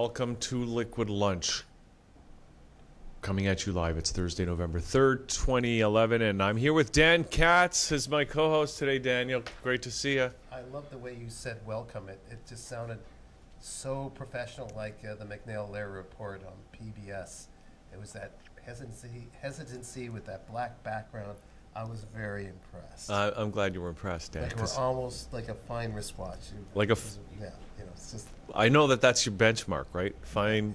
Welcome to Liquid Lunch. Coming at you live. It's Thursday, November 3rd, 2011, and I'm here with Dan Katz as my co-host today. Daniel, great to see you. I love the way you said welcome. It just sounded so professional, like the McNeil-Lair report on PBS. It was that hesitancy with that black background. I was very impressed. I'm glad you were impressed, Dan. Like we're almost like a fine wristwatch. Like a yeah, you know, it's just. I know that's your benchmark, right? Fine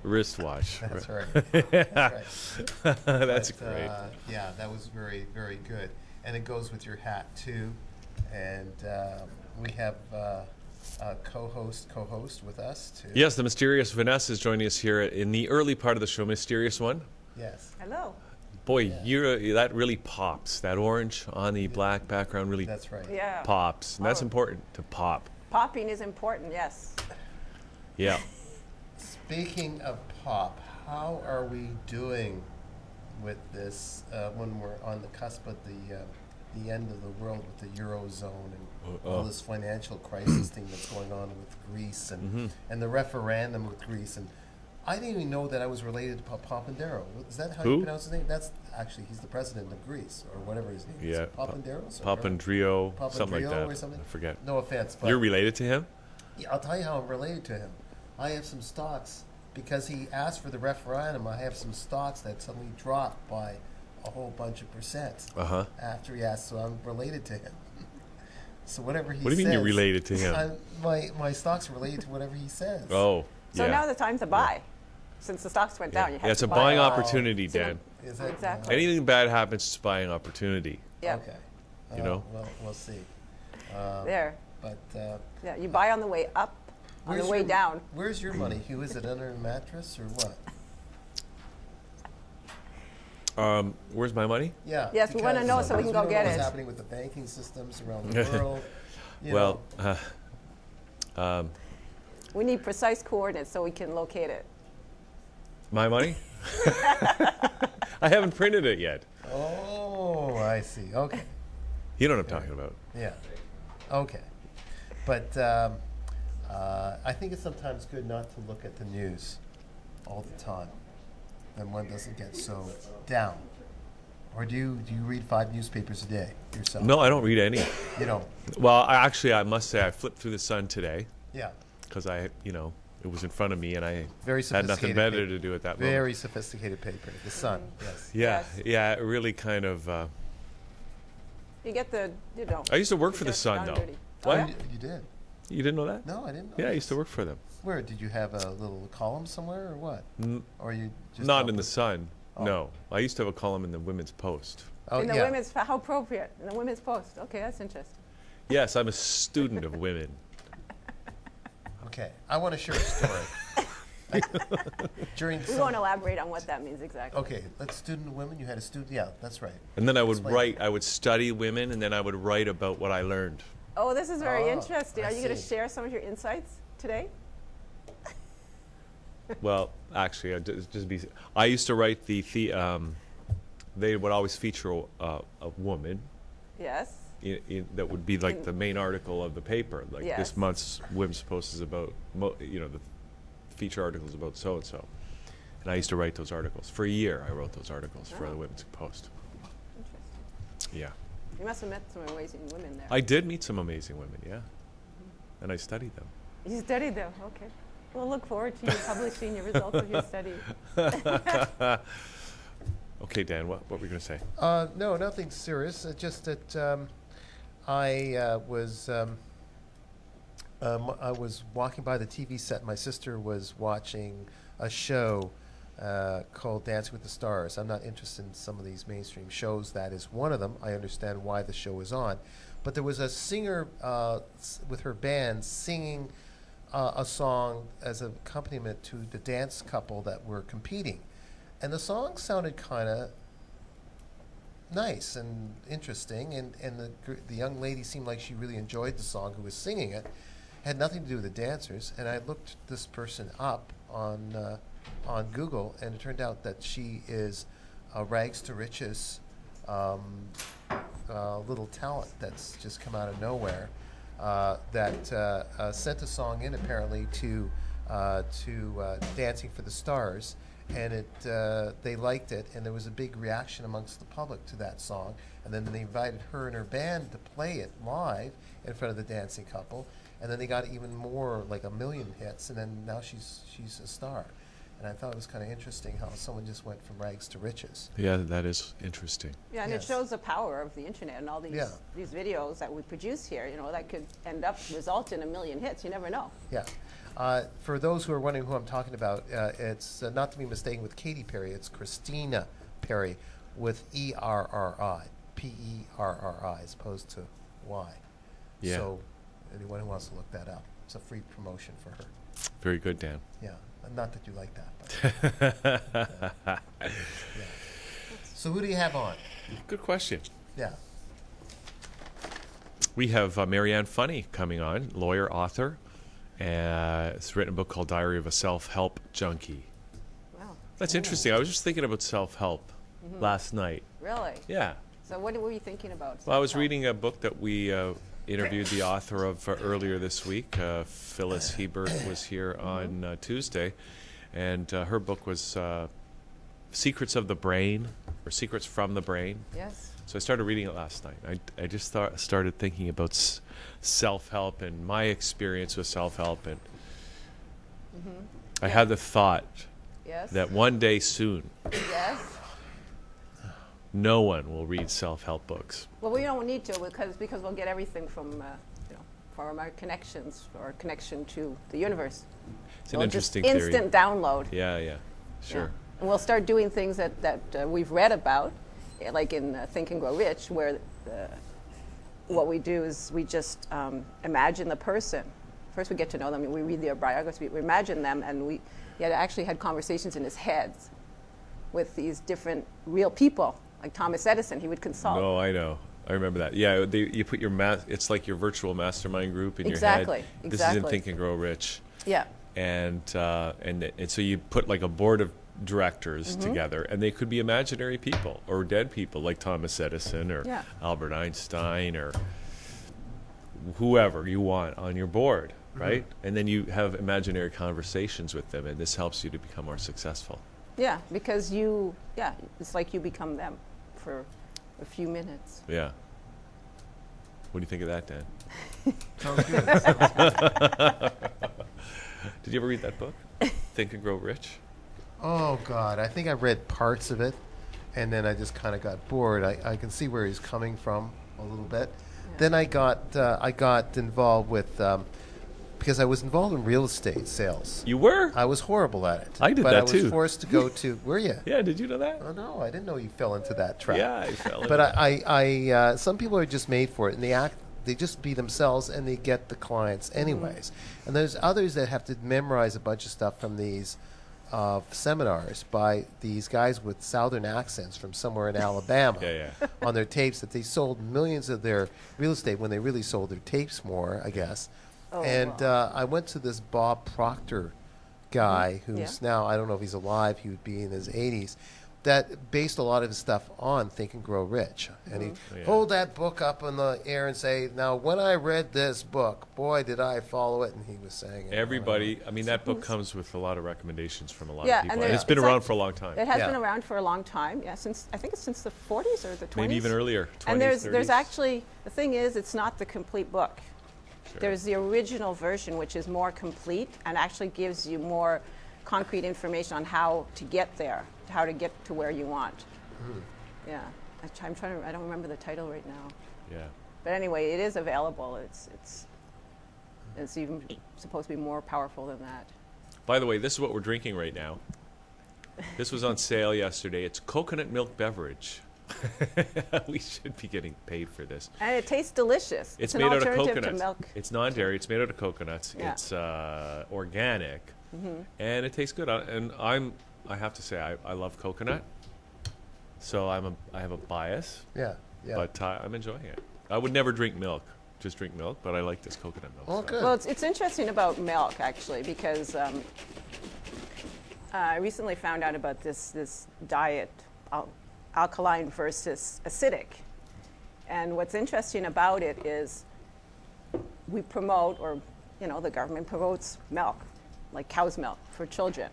wristwatch. That's right. That's right. That's great. Yeah, that was very, very good. And it goes with your hat, too. And we have a co-host with us, too. Yes, the mysterious Vanessa is joining us here in the early part of the show. Mysterious one. Yes. Hello. Boy, that really pops. That orange on the black background really That's right. Yeah. pops. And that's important, to pop. Popping is important, yes. Yeah. Speaking of pop, how are we doing with this when we're on the cusp of the end of the world with the Eurozone and all this financial crisis thing that's going on with Greece and the referendum with Greece? And I didn't even know that I was related to Papandreou. Is that how you pronounce his name? That's actually, he's the president of Greece, or whatever his name is. Yeah. Papandreou? Papandreou, something like that. Or something? I forget. No offense. But You're related to him? Yeah, I'll tell you how I'm related to him. I have some stocks, because he asked for the referendum, I have some stocks that suddenly dropped by a whole bunch of percent after he asked, so I'm related to him. So whatever he says. What do you mean you're related to him? My stocks are related to whatever he says. Oh, So yeah. now the time to buy. Since the stocks went down, you have to it's a buy. buying opportunity, It's an- Dan. Is that, Exactly. Anything bad happens, it's buying opportunity. Yeah. Okay. You know? Well, we'll see. There. But Yeah, you buy on the way up, on the way down. Where's your money, Hugh? Is it under a mattress or what? Where's my money? Yeah. Yes, we wanna because know so we can go don't know get what's it. happening with the banking systems around the world. you Well, know. We need precise coordinates so we can locate it. my money? I haven't printed it yet. Oh, I see. Okay. You know what I'm talking about. Yeah. Okay. But I think it's sometimes good not to look at the news all the time. Then one doesn't get so down. Or do you read 5 newspapers a day yourself? No, I don't read any. You know. Well, I must say I flipped through the Sun today Yeah. because it was in front of me and I Very had nothing sophisticated better paper. to do at that moment. Very sophisticated paper. The Sun. Yes. Yeah, Yes. yeah, it really kind of. You get the, I used to work for it the gets Sun, down though. dirty. What? Oh, yeah? You did. You didn't know that? No, I didn't know. Yeah, I this. used to work for them. Where did you have a little column somewhere or what? Or you just Not helped in the with- Sun. Oh. No, I used to have a column in the Women's Post. Oh, In the yeah. women's, how appropriate. In the women's post. Okay, that's interesting. Yes, I'm a student of women. Okay, I want to share a story. During We some- won't elaborate on what that means exactly. Okay, let's student women. You had a student. Yeah, that's right. And then I would Explain. I would study women, and then I would write about what I learned. Oh, this is very Oh, interesting. I Are you going to see. share some of your insights today? Well, actually, I used to write they would always feature a woman. Yes. That would be like the main article of the paper. Like Yes. this month's Women's Post is about, the feature articles about so and so. And I used to write those articles. For a year, I wrote those articles for the Women's Post. Interesting. Yeah. You must have met some amazing women there. I did meet some amazing women, yeah. And I studied them. You studied them, okay. We'll look forward to you publishing your results of your study. Okay, Dan, what were you going to say? No, nothing serious. Just that I was walking by the TV set. My sister was watching a show called Dancing with the Stars. I'm not interested in some of these mainstream shows. That is one of them. I understand why the show is on. But there was a singer with her band singing a song as an accompaniment to the dance couple that were competing. And the song sounded kind of nice and interesting, and the young lady seemed like she really enjoyed the song who was singing it. Had nothing to do with the dancers, and I looked this person up on Google, and it turned out that she is a rags to riches little talent that's just come out of nowhere that sent a song in apparently to to Dancing for the Stars, and they liked it, and there was a big reaction amongst the public to that song. And then they invited her and her band to play it live in front of the dancing couple, and then they got even more, like 1 million hits, and then now she's a star. And I thought it was kind of interesting how someone just went from rags to riches. Yeah, that is interesting. Yeah, and Yes. it shows the power of the internet and all these Yeah. these videos that we produce here. That could end up result in 1 million hits. You never know. Yeah. For those who are wondering who I'm talking about, it's not to be mistaken with Katy Perry. It's Christina Perry with E-R-R-I, P-E-R-R-I, as opposed to Y. Yeah. So anyone who wants to look that up, it's a free promotion for her. Very good, Dan. Yeah. Not that you like that, but yeah. So who do you have on? Good question. Yeah. We have Marianne Funny coming on, lawyer, author. It's written a book called Diary of a Self-Help Junkie. Wow. That's interesting. I was just thinking about self-help last night. Really? Yeah. So what were you thinking about? Well, I was self-help? reading a book that we interviewed the author of earlier this week. Phyllis Hebert was here on Tuesday, and her book was Secrets of the Brain, or Secrets from the Brain. Yes. So I started reading it last night. I just started thinking about self-help and my experience with self-help, and I had the thought Yes. that one day soon, Yes. no one will read self-help books. Well, we don't need to because we'll get everything from from our connections or connection to the universe. It's an We'll interesting just theory. instant download. Yeah, sure. Yeah. And we'll start doing things that we've read about, like in Think and Grow Rich, where what we do is we just imagine the person. First we get to know them, and we read their biography, we imagine them, and he had actually had conversations in his head with these different real people, like Thomas Edison. He would consult. No, I know. I remember that. Yeah, you put your it's like your virtual mastermind group in your head. Exactly. This is in Think and Grow Rich. Yeah. And so you put like a board of directors together, and they could be imaginary people or dead people like Thomas Edison or Yeah. Albert Einstein or whoever you want on your board, right? And then you have imaginary conversations with them, and this helps you to become more successful. Yeah, because it's like you become them for a few minutes. Yeah. What do you think of that, Dan? Sounds good. Did you ever read that book, Think and Grow Rich? Oh God, I think I read parts of it, and then I just kind of got bored. I can see where he's coming from a little bit. Yeah. Then I got involved with because I was involved in real estate sales. You were? I was horrible at it. I did but that I was too. forced to go to. Were you? Yeah, did you know that? Oh no, I didn't know you fell into that trap. Yeah, I fell in. But I some people are just made for it, and they just be themselves, and they get the clients anyways. And there's others that have to memorize a bunch of stuff from these seminars by these guys with southern accents from somewhere in Alabama Yeah. on their tapes, that they sold millions of their real estate when they really sold their tapes more, I guess. Oh, And wow. I went to this Bob Proctor guy who's Yeah. now, I don't know if he's alive, he would be in his 80s, that based a lot of his stuff on Think and Grow Rich. And he'd Yeah. hold that book up in the air and say, now when I read this book, boy did I follow it. And he was saying it. Everybody, I mean, that book comes with a lot of recommendations from a lot Yeah, of people. and And there- it's been it's around like- for a long time. It has Yeah. been around for a long time. Yeah, I think it's since the 40s or the 20s. Maybe even earlier, 20s, And there's 30s. actually, the thing is, it's not the complete book. Sure. There's the original version, which is more complete and actually gives you more concrete information on how to get there, how to get to where you want. Yeah, I'm trying to. I don't remember the title right now. Yeah. But anyway, it is available. It's even supposed to be more powerful than that. By the way, this is what we're drinking right now. This was on sale yesterday. It's coconut milk beverage. We should be getting paid for this. And it tastes delicious. It's an made out of alternative coconuts. to milk. It's non-dairy. It's made out of coconuts. Yeah. It's organic, and it tastes good. And I have to say, I love coconut. So I have a bias, Yeah, yeah. but I'm enjoying it. I would never drink milk, just drink milk, but I like this coconut milk. Oh, stuff. good. Well, it's interesting about milk, actually, because I recently found out about this diet, alkaline versus acidic. And what's interesting about it is we promote, or the government promotes milk. like cow's milk for children.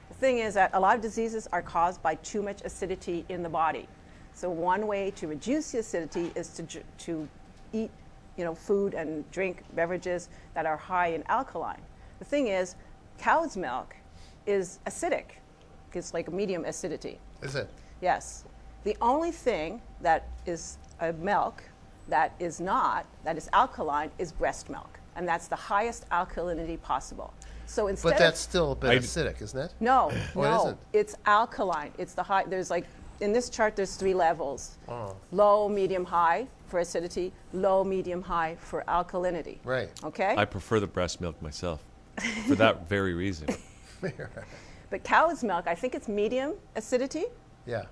The thing is that a lot of diseases are caused by too much acidity in the body. So one way to reduce the acidity is to eat, food and drink beverages that are high in alkaline. The thing is, cow's milk is acidic. It's like a medium acidity. Is it? Yes. The only thing that is a milk that is alkaline is breast milk. And that's the highest alkalinity possible. So instead But that's still a bit acidic, isn't it? No, Or no. isn't? It's alkaline. It's the high. There's like, in this chart, there's 3 levels. Oh. Low, medium, high for acidity. Low, medium, high for alkalinity. Right. Okay? I prefer the breast milk myself for that very reason. But cow's milk, I think it's medium acidity. Yeah.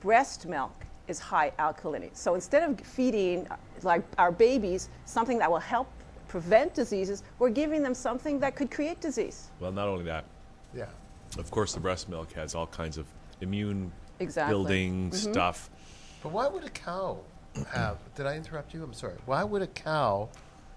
Breast milk is high alkalinity. So instead of feeding like our babies something that will help prevent diseases, we're giving them something that could create disease. Well, not only that, Yeah. of course, the breast milk has all kinds of immune Exactly. building stuff. But why would a cow have, did I interrupt you? I'm sorry. Why would a cow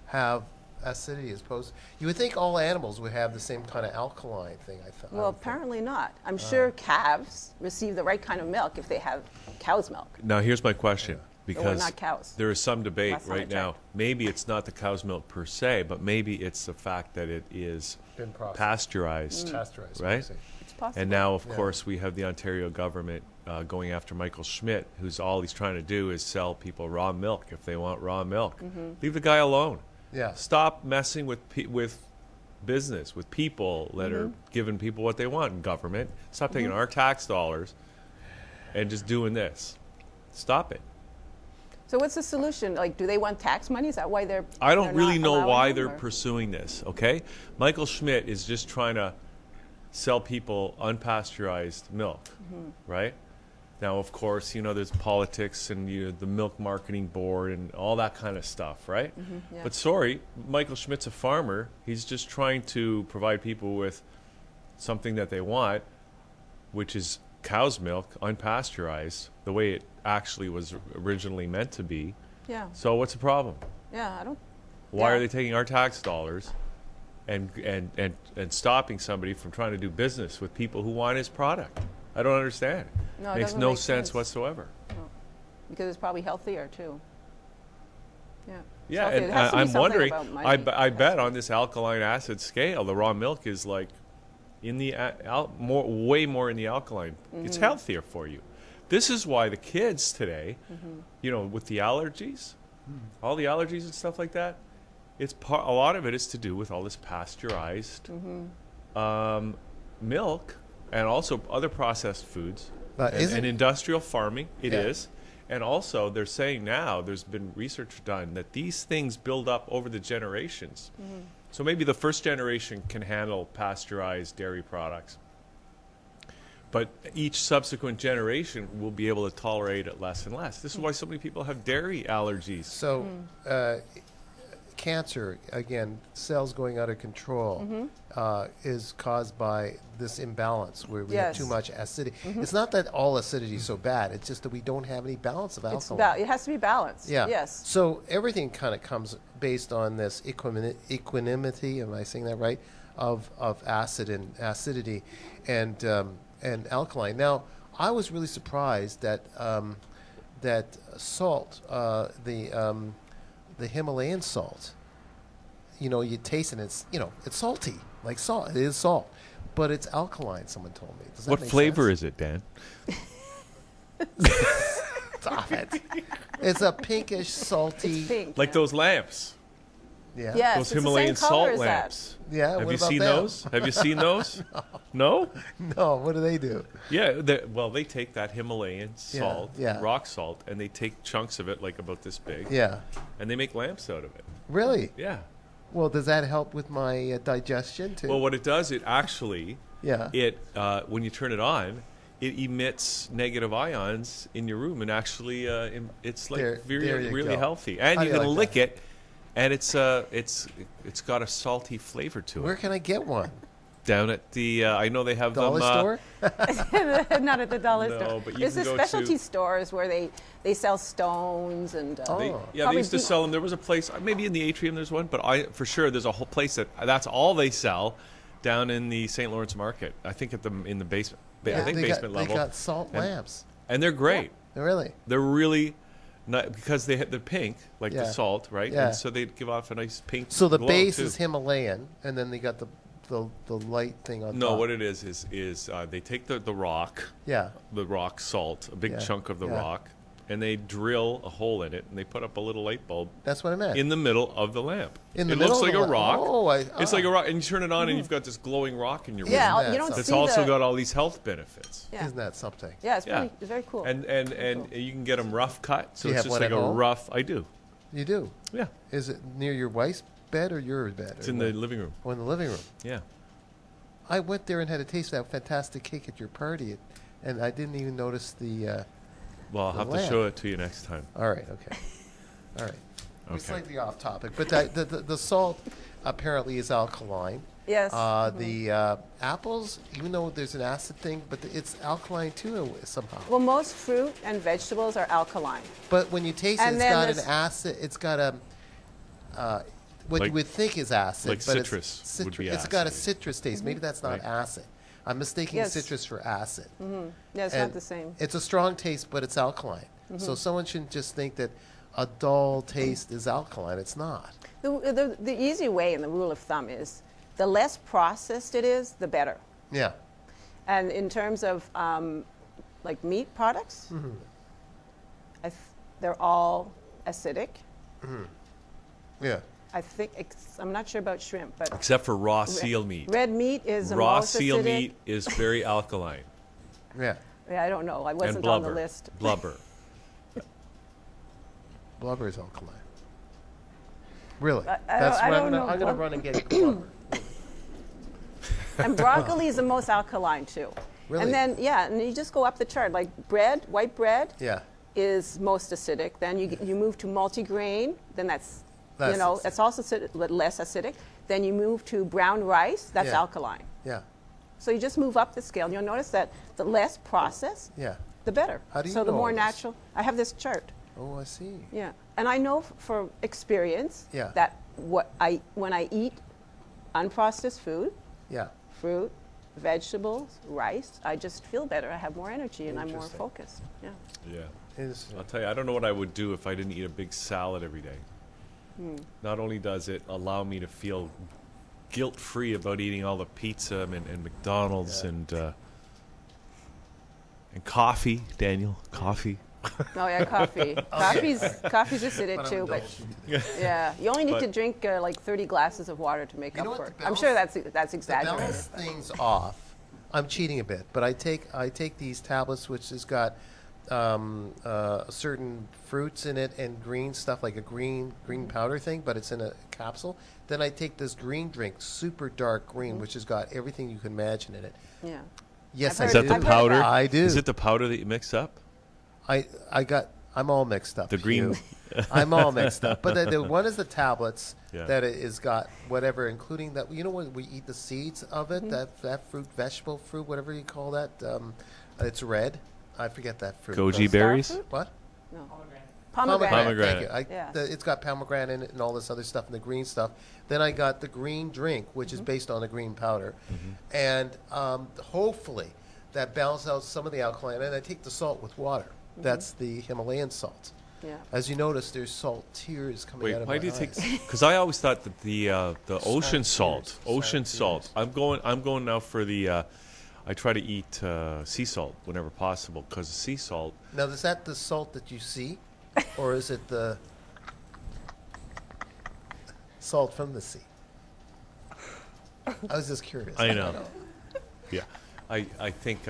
have acidity as opposed, you would think all animals would have the same kind of alkaline thing, I thought. Well, apparently not. I'm sure calves receive the right kind of milk if they have cow's milk. Now, here's my question, But we're because not cows. there is some debate Last time I right now. checked. Maybe it's not the cow's milk per se, but maybe it's the fact that it is Been processed. pasteurized, Pasteurized, right? I see. It's possible. And now, of Yeah. course, we have the Ontario government going after Michael Schmidt, who's all he's trying to do is sell people raw milk if they want raw milk. Leave the guy alone. Yeah. Stop messing with business, with people that are giving people what they want in government. Stop taking our tax dollars and just doing this. Stop it. So what's the solution? Like, do they want tax money? Is that why they're? I don't they're really not know allowing why them, they're or- pursuing this, okay? Michael Schmidt is just trying to sell people unpasteurized milk, right? Now, of course, there's politics and the milk marketing board and all that kind of stuff, right? yeah. But sorry, Michael Schmidt's a farmer. He's just trying to provide people with something that they want, which is cow's milk, unpasteurized, the way it actually was originally meant to be. Yeah, So what's the problem? yeah. I don't. Why Yeah. are they taking our tax dollars and stopping somebody from trying to do business with people who want his product? I don't understand. No, it Makes doesn't no make sense sense. whatsoever. Because it's probably healthier too. Yeah. It's Yeah, healthier. and It has to be I'm something wondering, about money. I bet on this alkaline acid scale, the raw milk is like in the way more in the alkaline. It's healthier for you. This is why the kids today, with the allergies, all the allergies and stuff like that, a lot of it is to do with all this pasteurized milk and also other processed foods and industrial farming. It is. Yeah. And also, they're saying now, there's been research done, that these things build up over the generations. So maybe the first generation can handle pasteurized dairy products. But each subsequent generation will be able to tolerate it less and less. This is why so many people have dairy allergies. So, cancer, again, cells going out of control, is caused by this imbalance where we have Yes. too much acidity. It's not that all acidity is so bad. It's just that we don't have any balance of It's alkaline. it has to be balanced. Yeah. Yes. So everything kind of comes based on this equanimity. Am I saying that right? Of acid and acidity, and alkaline. Now, I was really surprised that that salt, the Himalayan salt, you taste it. It's salty, like salt. It is salt, but it's alkaline. Someone told me. Does that What make flavor sense? is it, Dan? Stop it. It's a pinkish, salty. It's pink. Like yeah. those lamps, Yeah. Yes, those it's the same Himalayan color salt as that. lamps. Yeah. Have what you about seen them? those? Have you seen those? No? No. What do they do? Yeah, they take that Himalayan salt, yeah. rock salt, and they take chunks of it, like about this big, Yeah. and they make lamps out of it. Really? Yeah. Well, does that help with my digestion too? Well, what it does, it actually, yeah. when you turn it on, it emits negative ions in your room, and actually, it's like There you really go. healthy. And How you do you can like lick that? it, and it's got a salty flavor to Where it. can I get one? Down at the, I know they have Dollar them. store? Not at the dollar No, store. but you There's can the go specialty to- stores where they sell stones and Oh. Yeah, they probably used to sell them. There was a place, maybe in the atrium there's one, but for sure there's a whole place that's all they sell down in the St. Lawrence Market. I think in the basement. I think they basement got, level. They got salt lamps. And they're great. Really? They're really not, because they're pink, like the Yeah. salt, right? Yeah. And so they give off a nice pink So the glow, base too. is Himalayan, and then they got the light thing on top. No, what it is they take the rock, Yeah. the rock salt, a big Yeah, chunk of the yeah. rock, and they drill a hole in it, and they put up a little light bulb That's what I meant. in the middle of the lamp. In the it middle looks of like the a rock. Oh, It's like a rock, and you turn it on, and you've got this glowing rock in your room. yeah. Isn't You that don't That's see also the, got all these health benefits. yeah. Isn't that something? Yeah, it's Yeah. pretty, it's very cool. And you can get them rough cut, so Do you it's have just one like at a home? rough. I do. You do? Yeah, Is it near your wife's bed or your bed? it's or in what? the living room. Oh, in the living room. Yeah. I went there and had a taste of that fantastic cake at your party, and I didn't even notice the. Well, I'll The have to lamp. show it to you next time. All right, okay. All right. We're Okay. slightly off topic, but the salt apparently is alkaline. yes. The apples, even though there's an acid thing, but it's alkaline too somehow. Well, most fruit and vegetables are alkaline. But when you taste it, And it's then got an there's- acid. It's got a what Like- you would think is acid, like but citrus it's would be It's got a acid. citrus taste. Maybe that's not Right. acid. I'm mistaking Yes. citrus for acid. Yeah, it's And not the same. It's a strong taste, but it's alkaline. So someone shouldn't just think that a dull taste is alkaline. It's not. The easy way and the rule of thumb is the less processed it is, the better. Yeah. And in terms of like meat products, they're all acidic. Yeah. I think I'm not sure about shrimp, but Except for raw seal meat. red meat is the Raw most seal acidic. meat is very alkaline. Yeah. Yeah, I don't know. I And wasn't on blubber. the list. Blubber. Blubber is alkaline. Really? I don't know. I'm gonna run and get blubber. And broccoli is the most alkaline too. Really? And then and you just go up the chart. Like bread, white bread Yeah. is most acidic. Then you move to multigrain. Then that's Less acidic. that's also less acidic. Then you move to brown rice. That's Yeah. alkaline. Yeah. So you just move up the scale. And you'll notice that the less processed, Yeah. the better. How do you so the know more all this? natural. I have this chart. Oh, I see. Yeah, and I know for experience Yeah. that when I eat unprocessed food, Yeah. fruit, vegetables, rice, I just feel better. I have more energy and I'm more Interesting. focused. Yeah. Yeah. Is I'll tell you, I don't know what I would do if I didn't eat a big salad every day. Not only does it allow me to feel guilt-free about eating all the pizza and McDonald's Yeah. and coffee, Daniel, coffee. Oh yeah, coffee. Coffee's acidic too, but yeah, you only need But- to drink like 30 glasses of water to make You know up what, for it. to I'm sure balance- that's to exaggerated. balance things off, I'm cheating a bit, but I take these tablets which has got certain fruits in it and green stuff like a green powder thing, but it's in a capsule. Then I take this green drink, super dark green, which has got everything you can imagine in it. Yeah. Yes, I've Is I heard- that the I've heard powder? that. I do. Is it the powder that you mix up? I'm all mixed up. The green- Hugh. I'm all mixed up. But the one is the tablets Yeah. that it is got whatever, including that. You know when we eat the seeds of it, that fruit, vegetable fruit, whatever you call that. It's red. I forget that fruit. Goji Those- berries? Star fruit? What? No. Pomegranate. Pomegranate. Thank you. Yeah. It's got pomegranate in it and all this other stuff and the green stuff. Then I got the green drink, which is based on the green powder, and hopefully that balances out some of the alkaline. And I take the salt with water. That's the Himalayan salt. Yeah. As you notice, there's salt tears coming Wait, out of why my do you eyes. take? Because I always thought that the ocean Sour tears. salt. I'm going now for the. I try to eat sea salt whenever possible because sea salt. Now, is that the salt that you see, or is it the salt from the sea? I was just curious. I know. Yeah, I think.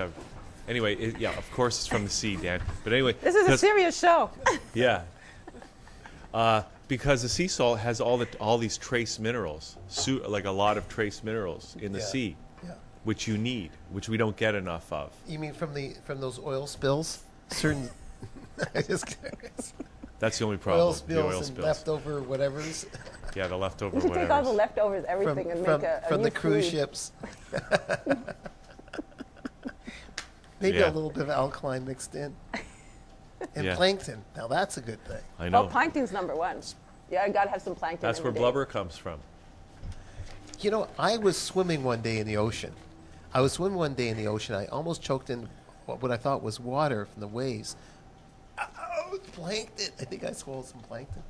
Anyway, of course it's from the sea, Dan. But anyway, This is a 'cause- serious show. Yeah. Because the sea salt has all these trace minerals, like a lot of trace minerals in the Yeah. sea, Yeah. which you need, which we don't get enough of. You mean from those oil spills? Certain. I just curious. That's the only problem. Oil the oil spills and spills. leftover whatever's. Yeah, the leftover We should take all the whatevers. leftovers, everything, and make a from new the cruise food. ships. Maybe Yeah. a little bit of alkaline mixed in. And Yeah. plankton. Now that's a good thing. I Oh, know. plankton's number one. Yeah, I gotta have some plankton. That's where every day. blubber comes from. You know, I was swimming one day in the ocean. I almost choked in what I thought was water from the waves. Oh, plankton. I think I swallowed some plankton.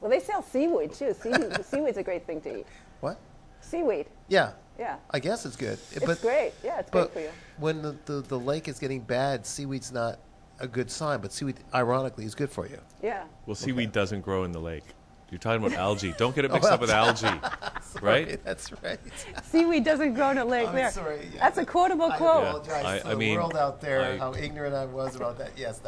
Well, they sell seaweed too. Seaweed's a great thing to eat. What? Seaweed. Yeah. Yeah. I guess it's good. It's great. Yeah, it's great But for you. when the lake is getting bad, seaweed's not a good sign. But seaweed, ironically, is good for you. Yeah. Well, seaweed doesn't grow in the lake. You're talking about algae. Don't get it mixed up with algae, right? Sorry, that's right. Seaweed doesn't grow in a lake I'm there. sorry. Yeah, That's a quotable I quote. apologize I to the mean, world out there, I- how ignorant I was about that. Yes,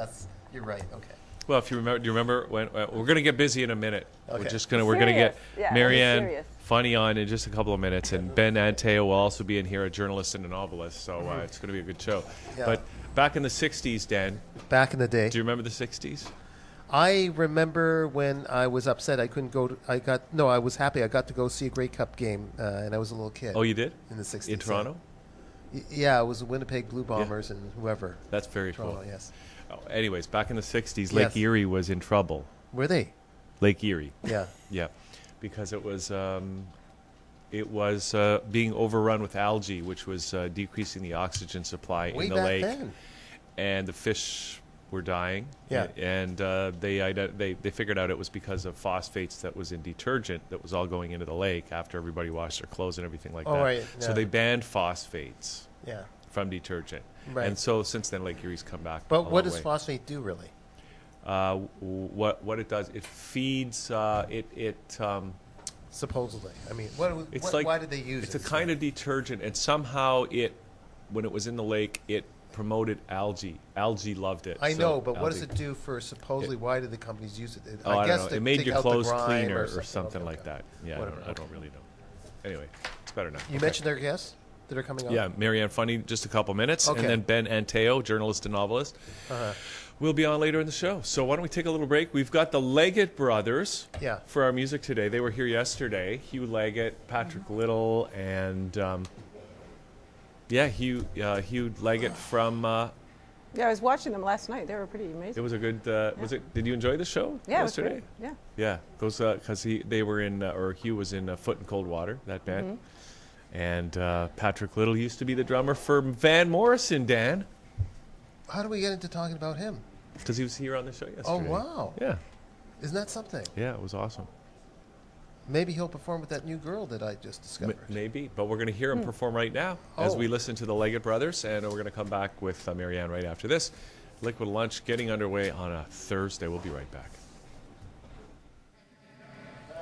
you're right. Okay. Well, if you remember, do you remember when we're going to get busy in a minute? Okay. We're going to get Serious. Yeah, Marianne serious. Funny on in just a couple of minutes, and Ben Antao will also be in here, a journalist and a novelist. So it's going to be a good show. Yeah. But back in the '60s, Dan, Back in the day, do you remember the '60s? I remember when I was upset. I couldn't go. I was happy. I got to go see a Grey Cup game, and I was a little kid. Oh, you did in the '60s in Toronto. Yeah, it was the Winnipeg Blue Bombers and whoever. That's very Toronto, cool. yes. Oh, anyways, back in the '60s, Lake Yes. Erie was in trouble. Were they? Lake Erie. Yeah. Yeah, because it was being overrun with algae, which was decreasing the oxygen supply Way in the back lake, then. and the fish were dying. Yeah. and they figured out it was because of phosphates that was in detergent that was all going into the lake after everybody washed their clothes and everything like Oh, that. right, So yeah. they banned phosphates Yeah. from detergent, Right. and so since then Lake Erie's come back. But a what long does way. phosphate do really? What it does? It feeds Supposedly, I mean, It's like, why did they use it's it? a kind of detergent, and somehow when it was in the lake, it promoted algae. Algae loved it. I so know, but what does algae- it do for supposedly? Why did the companies use it? Oh, I guess don't know. to It made take your out the clothes grime cleaner or or something Okay, like okay. that. Yeah, Whatever, I don't really know. Anyway, it's better now. You Okay. mentioned their guests that are coming on. Yeah, Marianne Funny, just a couple minutes, Okay. and then Ben Antao, journalist and novelist, will be on later in the show. So why don't we take a little break? We've got the Leggett brothers Yeah. for our music today. They were here yesterday. Hugh Leggett, Patrick Little, and Hugh Leggett from. Yeah, I was watching them last night. They were pretty It amazing. was a good. Was it? Did you enjoy the show Yeah, it was yesterday? great. Yeah. Yeah, those because they were in or Hugh was in Foot in Cold Water, that band, and Patrick Little used to be the drummer for Van Morrison, Dan, How do we get into talking about him? because he was here on the show yesterday. Oh wow! Yeah, Isn't that something? yeah, it was awesome. Maybe he'll perform with that new girl that I just discovered. Maybe, but we're going to hear him perform right now as Oh. we listen to the Leggett brothers, and we're going to come back with Marianne right after this. Liquid Lunch getting underway on a Thursday. We'll be right back.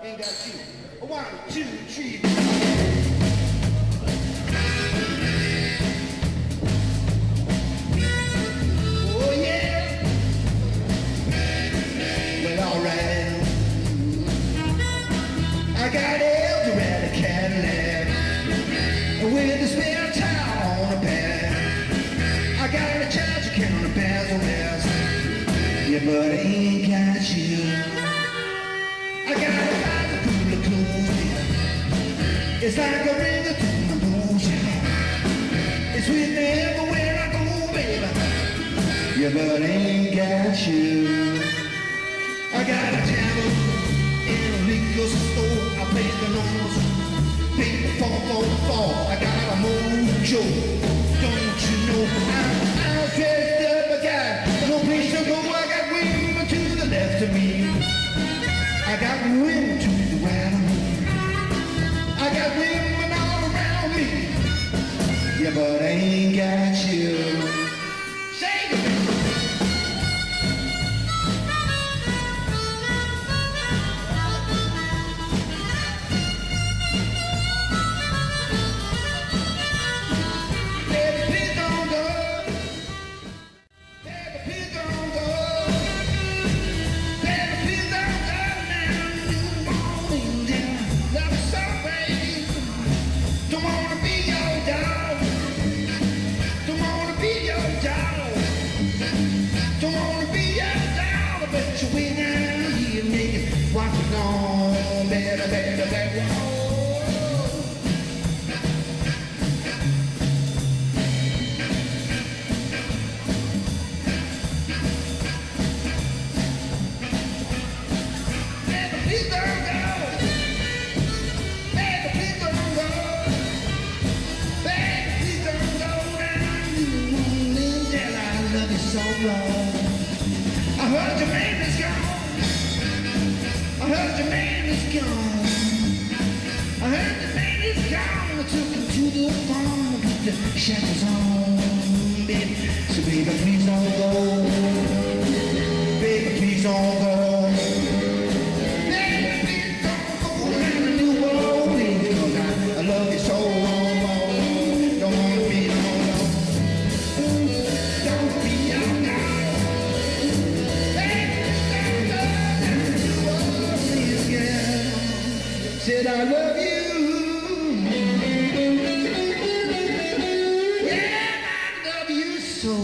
Ain't got you. 1, 2, 3. Oh yeah. Well, alright. I got Eldorado Cadillac with a spare tire on the back. I got a charge account of bells and bells. Yeah, but I ain't got you. I got a thousand full of clothes, yeah. It's like a river through my bones, yeah. It's with me everywhere I go, baby. Yeah, but I ain't got you. I got a tavern in a liquor store. I play the numbers, paper fall. I got a mojo, don't you know? I'm dressed up a guy, no place to go. I got women to the left of me. I got women to the right of me. I got women all around me. Yeah, but I ain't got you. Sing it. Baby, please don't go. Baby, please don't go. Baby, please don't go now. You want me down. Love is so brave. Don't wanna be your dog. Don't wanna be please don't go. Baby, please don't go. Baby, please don't go now. That I love you so long. I heard your man is gone. I heard your man is gone. I heard the man is gone. I took him to the farm to put the shackles on, baby. So baby, please don't go. Baby, please don't go. Baby, please don't go. Let me do all things, 'cause I love you so long. Don't wanna be alone. Don't be alone. Baby, don't go. Let me do all things, yeah. Said I love you. Yeah, I love you so.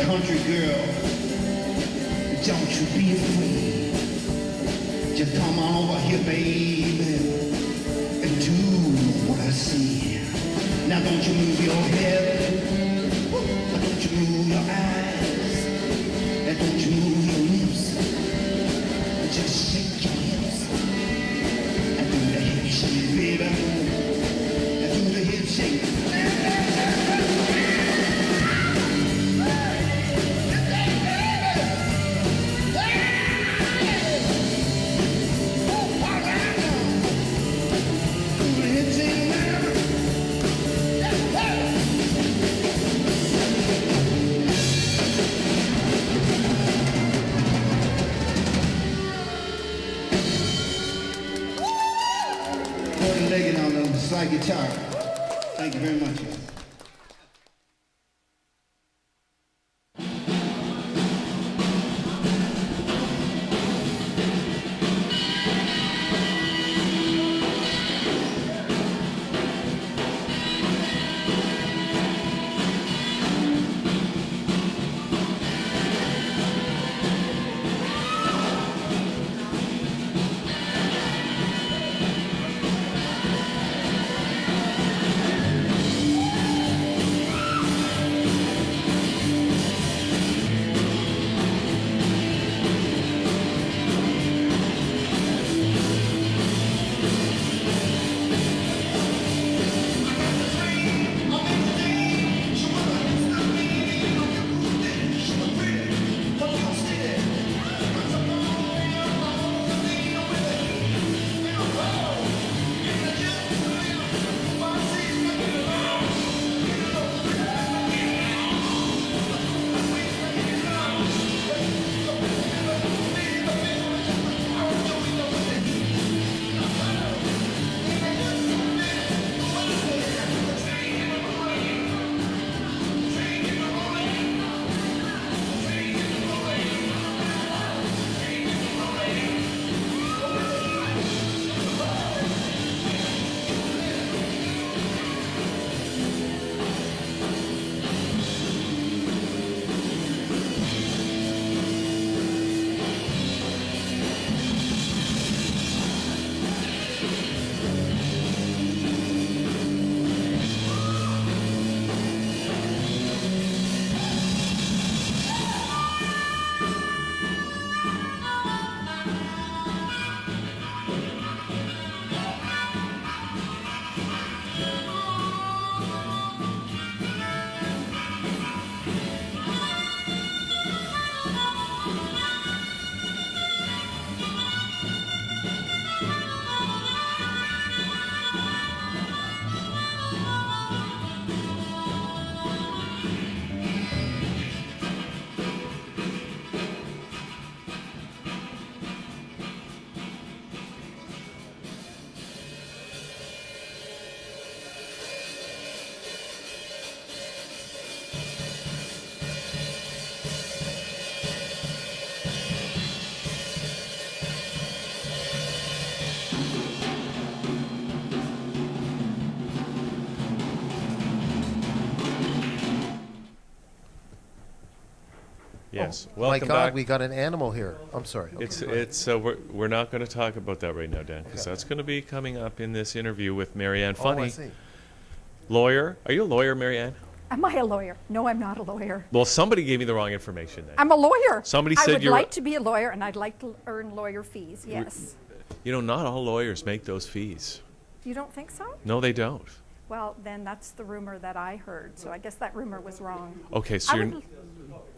country girl, don't you be afraid. Just come on over here, baby, and do what I say. Now don't you move your head, don't you move your eyes, and don't you move your lips. Just shake your hips, and do the hip shake, baby, and do the hip shake. slide guitar. Thank you very much. Yes. My Welcome God, back. we got an animal here. I'm sorry. Okay, It's go ahead. it's we're not going to talk about that right now, Dan, because Okay. that's going to be coming up in this interview with Marianne. Oh, Funny I see. lawyer. Are you a lawyer, Marianne? Am I a lawyer? No, I'm not a lawyer. Well, somebody gave me the wrong information then. I'm a lawyer. Somebody I said would you're like to be a lawyer, and I'd like to earn lawyer fees. Yes. You know, not all lawyers make those fees. You don't think so? No, they don't. Well, then that's the rumor that I heard. So I guess that rumor was wrong. Okay, so I you're would,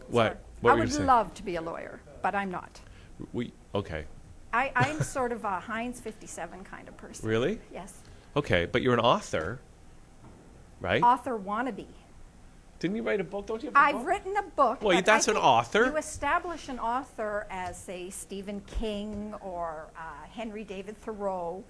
what? sorry. What I were you would saying? love to be a lawyer, but I'm not. Okay. I'm sort of a Heinz 57 kind of person. Really? Yes. Okay, but you're an author, right? Author wannabe. Didn't you write a book? Don't you have a I've book? written a book. Well, but that's I an think author. You establish an author as, say, Stephen King or Henry David Thoreau.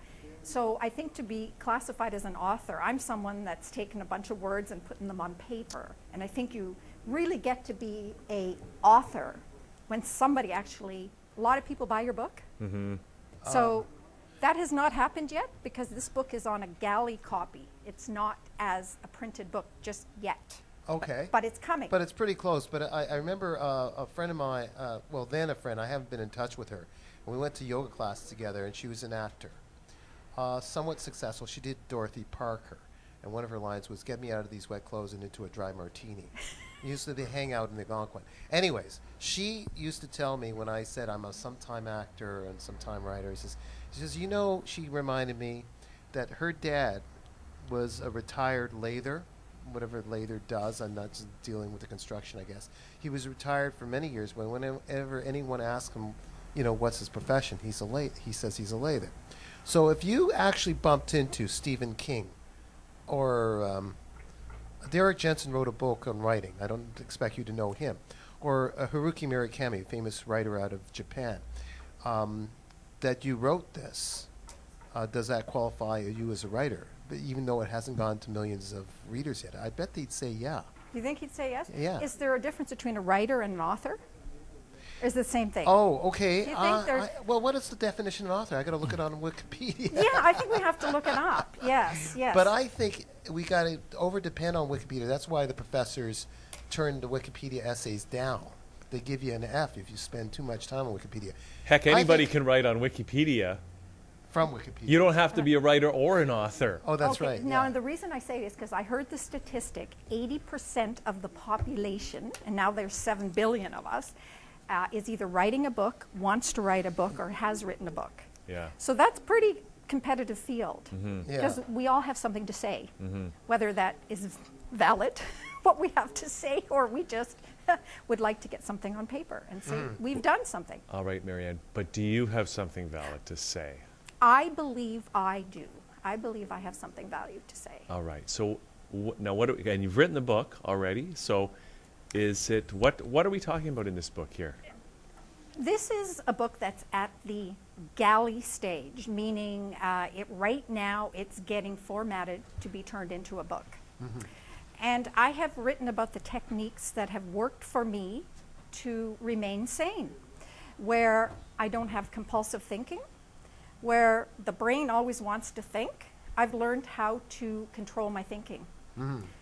So I think to be classified as an author, I'm someone that's taken a bunch of words and putting them on paper. And I think you really get to be a author when somebody actually, a lot of people buy your book. Mm-hmm. So that has not happened yet because this book is on a galley copy. It's not as a printed book just yet. Okay. But it's coming. But it's pretty close. But I remember a friend of mine, well, then a friend, I haven't been in touch with her. We went to yoga class together, and she was an actor. Somewhat successful. She did Dorothy Parker. And one of her lines was, "Get me out of these wet clothes and into a dry martini." Used to hang out in the Algonquin. Anyways, she used to tell me when I said I'm a sometime actor and sometime writer, she says, you know, she reminded me that her dad was a retired lather, whatever lather does. I'm not just dealing with the construction, I guess. He was retired for many years. Whenever anyone asks him, you know, what's his profession, he says he's a lather. So if you actually bumped into Stephen King or Derek Jensen wrote a book on writing. I don't expect you to know him. Or Haruki Murakami, famous writer out of Japan, that you wrote this. Does that qualify you as a writer? even though it hasn't gone to millions of readers yet. I bet they'd say yeah. You think he'd say yes? Yeah. Is there a difference between a writer and an author? Or is it the same thing? Oh, okay. Do you think there's- well, what is the definition of author? I got to look it on Wikipedia. Yeah, I think we have to look it up. Yes, yes. But I think we got to over-depend on Wikipedia. That's why the professors turn the Wikipedia essays down. They give you an F if you spend too much time on Wikipedia. Heck, I anybody think- can write on Wikipedia. From Wikipedia. You don't have to be a writer or an author. Oh, that's Okay, right. Now, yeah. and the reason I say it is because I heard the statistic: 80% of the population, and now there's 7 billion of us, is either writing a book, wants to write a book, or has written a book. Yeah. So that's pretty competitive field Yeah. because we all have something to say, whether that is valid, what we have to say, or we just would like to get something on paper and say we've done something. All right, Marianne, but do you have something valid to say? I believe I do. I believe I have something valued to say. All right. So now, and you've written the book already. So, is it what are we talking about in this book here? This is a book that's at the galley stage, meaning right now it's getting formatted to be turned into a book. And I have written about the techniques that have worked for me to remain sane, where I don't have compulsive thinking, where the brain always wants to think. I've learned how to control my thinking.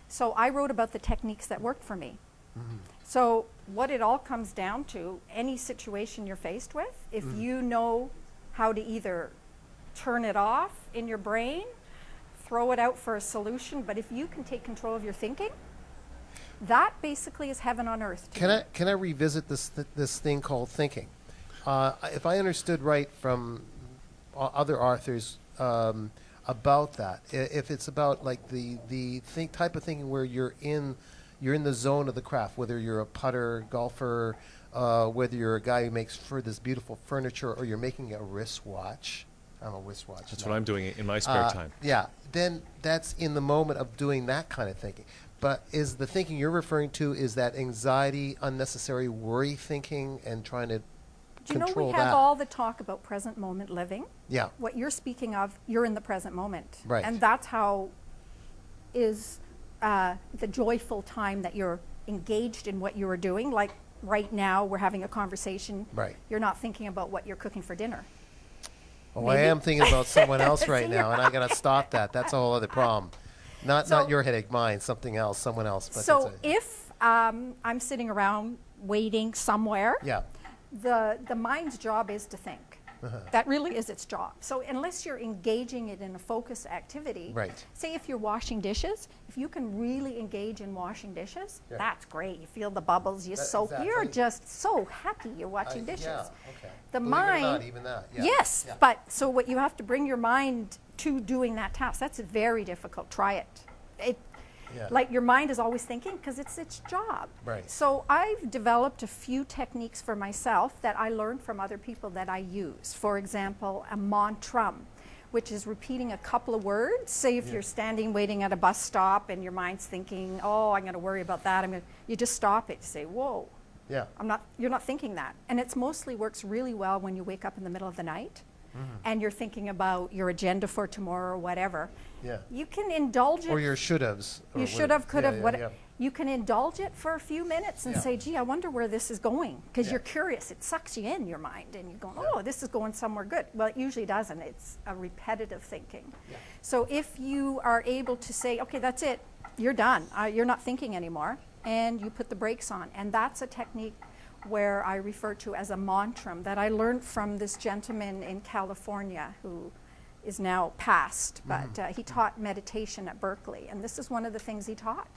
So I wrote about the techniques that worked for me. So what it all comes down to, any situation you're faced with, if you know how to either turn it off in your brain, throw it out for a solution, but if you can take control of your thinking, that basically is heaven on earth to me. Can I revisit this thing called thinking? If I understood right from other authors about that, if it's about like the type of thinking where you're in the zone of the craft, whether you're a putter, golfer, whether you're a guy who makes this beautiful furniture, or you're making a wristwatch. I'm a wristwatch. That's nut. what I'm doing in my spare time. Yeah, then that's in the moment of doing that kind of thinking. But is the thinking you're referring to, is that anxiety, unnecessary worry thinking, and trying to Do you know control we have that? all the talk about present moment living? Yeah. What you're speaking of, you're in the present moment. Right. And that's how is the joyful time that you're engaged in what you are doing. Like right now, we're having a conversation. Right. You're not thinking about what you're cooking for dinner. Oh, I Maybe. am thinking about someone else right See? now, and I got to stop that. That's a whole other problem. Not So- your headache, mine. Something else, someone else. But So it's if I'm sitting around waiting somewhere, yeah, the mind's job is to think. That really is its job. So unless you're engaging it in a focused activity, Right. say if you're washing dishes, if you can really engage in washing dishes, Yeah. that's great. You feel the bubbles, you're you're exactly. just so happy you're washing dishes. Yeah, okay. The Believe it or mind, not, even that. Yeah. yes, Yeah. but so what you have to bring your mind to doing that task. That's very difficult. Try it. Yeah. Like your mind is always thinking because it's its job. Right. So I've developed a few techniques for myself that I learned from other people that I use. For example, a mantra, which is repeating a couple of words. Say if you're standing waiting at a bus stop and your mind's thinking, "Oh, I'm going to worry about that." You just stop it. Say, "Whoa." Yeah. You're not thinking that. And it mostly works really well when you wake up in the middle of the night and you're thinking about your agenda for tomorrow or whatever. Yeah. You can indulge it. Or your should haves. You should have, could have, yeah, what yeah. you can indulge it for a few minutes and Yeah. say, gee, I wonder where this is going. Because Yeah. you're curious. It sucks you in your mind and you're going, oh, this is going somewhere good. Well, it usually doesn't. It's a repetitive thinking. Yeah. So if you are able to say, okay, that's it, you're done. You're not thinking anymore. And you put the brakes on. And that's a technique where I refer to as a mantra that I learned from this gentleman in California who is now passed, but he taught meditation at Berkeley, and this is one of the things he taught.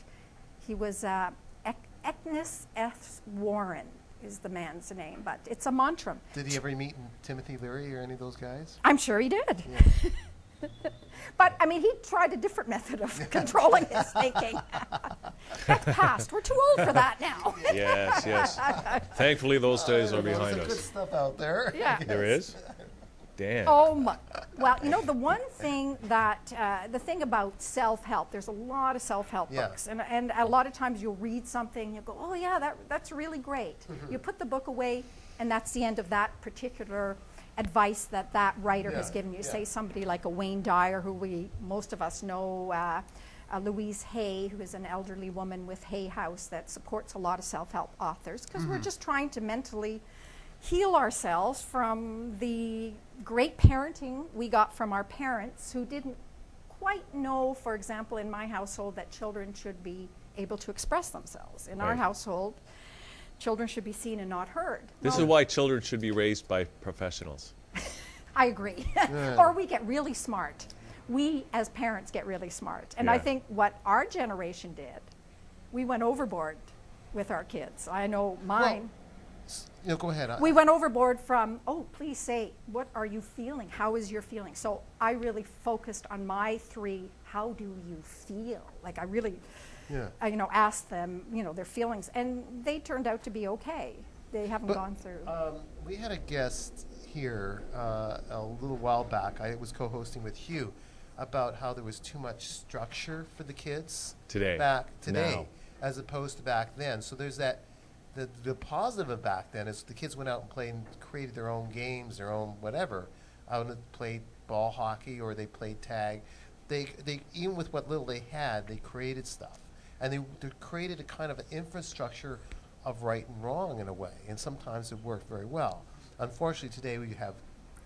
He was Eknis S. Warren is the man's name, but it's a mantra. Did he ever meet Timothy Leary or any of those guys? I'm sure he did. But, I mean, he tried a different method of controlling his thinking. That's past. We're too old for that now. Yes, yes. Thankfully, those days are There's behind some good us. stuff out there. Yeah. There is? Damn. Oh my! Well, you know the one thing that the thing about self-help. There's a lot of self-help Yeah. books, and a lot of times you'll read something, you go, oh yeah, that's really great. You put the book away, and that's the end of that particular advice that that writer has Yeah, given you. yeah. Say somebody like a Wayne Dyer, who most of us know, Louise Hay, who is an elderly woman with Hay House that supports a lot of self-help authors, because we're just trying to mentally heal ourselves from the great parenting we got from our parents, who didn't quite know, for example, in my household, that children should be able to express themselves. In our Right. household, children should be seen and not heard. This is why children should be raised by professionals. I agree. Or we get really smart. We, as parents, get really smart. And I Yeah. think what our generation did, we went overboard with our kids. I know mine. Go ahead. We went overboard from, oh, please say, what are you feeling? How is your feeling? So I really focused on my 3, how do you feel? Like I really, Yeah. asked them, their feelings. And they turned out to be okay. They haven't But, gone through. We had a guest here a little while back. I was co-hosting with Hugh about how there was too much structure for the kids Today. today, Now. as opposed to back then. So there's that. The positive of back then is the kids went out and played and created their own games, their own whatever. Out and played ball hockey or they played tag. They even with what little they had, they created stuff, and they created a kind of an infrastructure of right and wrong in a way. And sometimes it worked very well. Unfortunately, today we have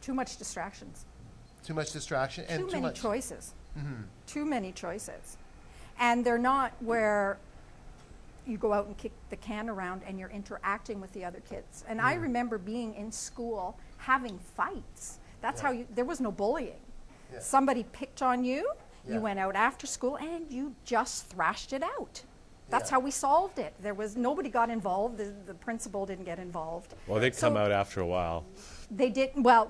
Too much distractions. too much distraction and Too too many much. choices. Mhm. Too many choices. And they're not where you go out and kick the can around and you're interacting with the other kids. And I remember being in school having fights. That's how there was no bullying. Yeah. Somebody picked on you, Yeah. you went out after school and you just thrashed it out. That's Yeah. how we solved it. Nobody got involved. The principal didn't get involved. Well, they So come out after a while. They did, well,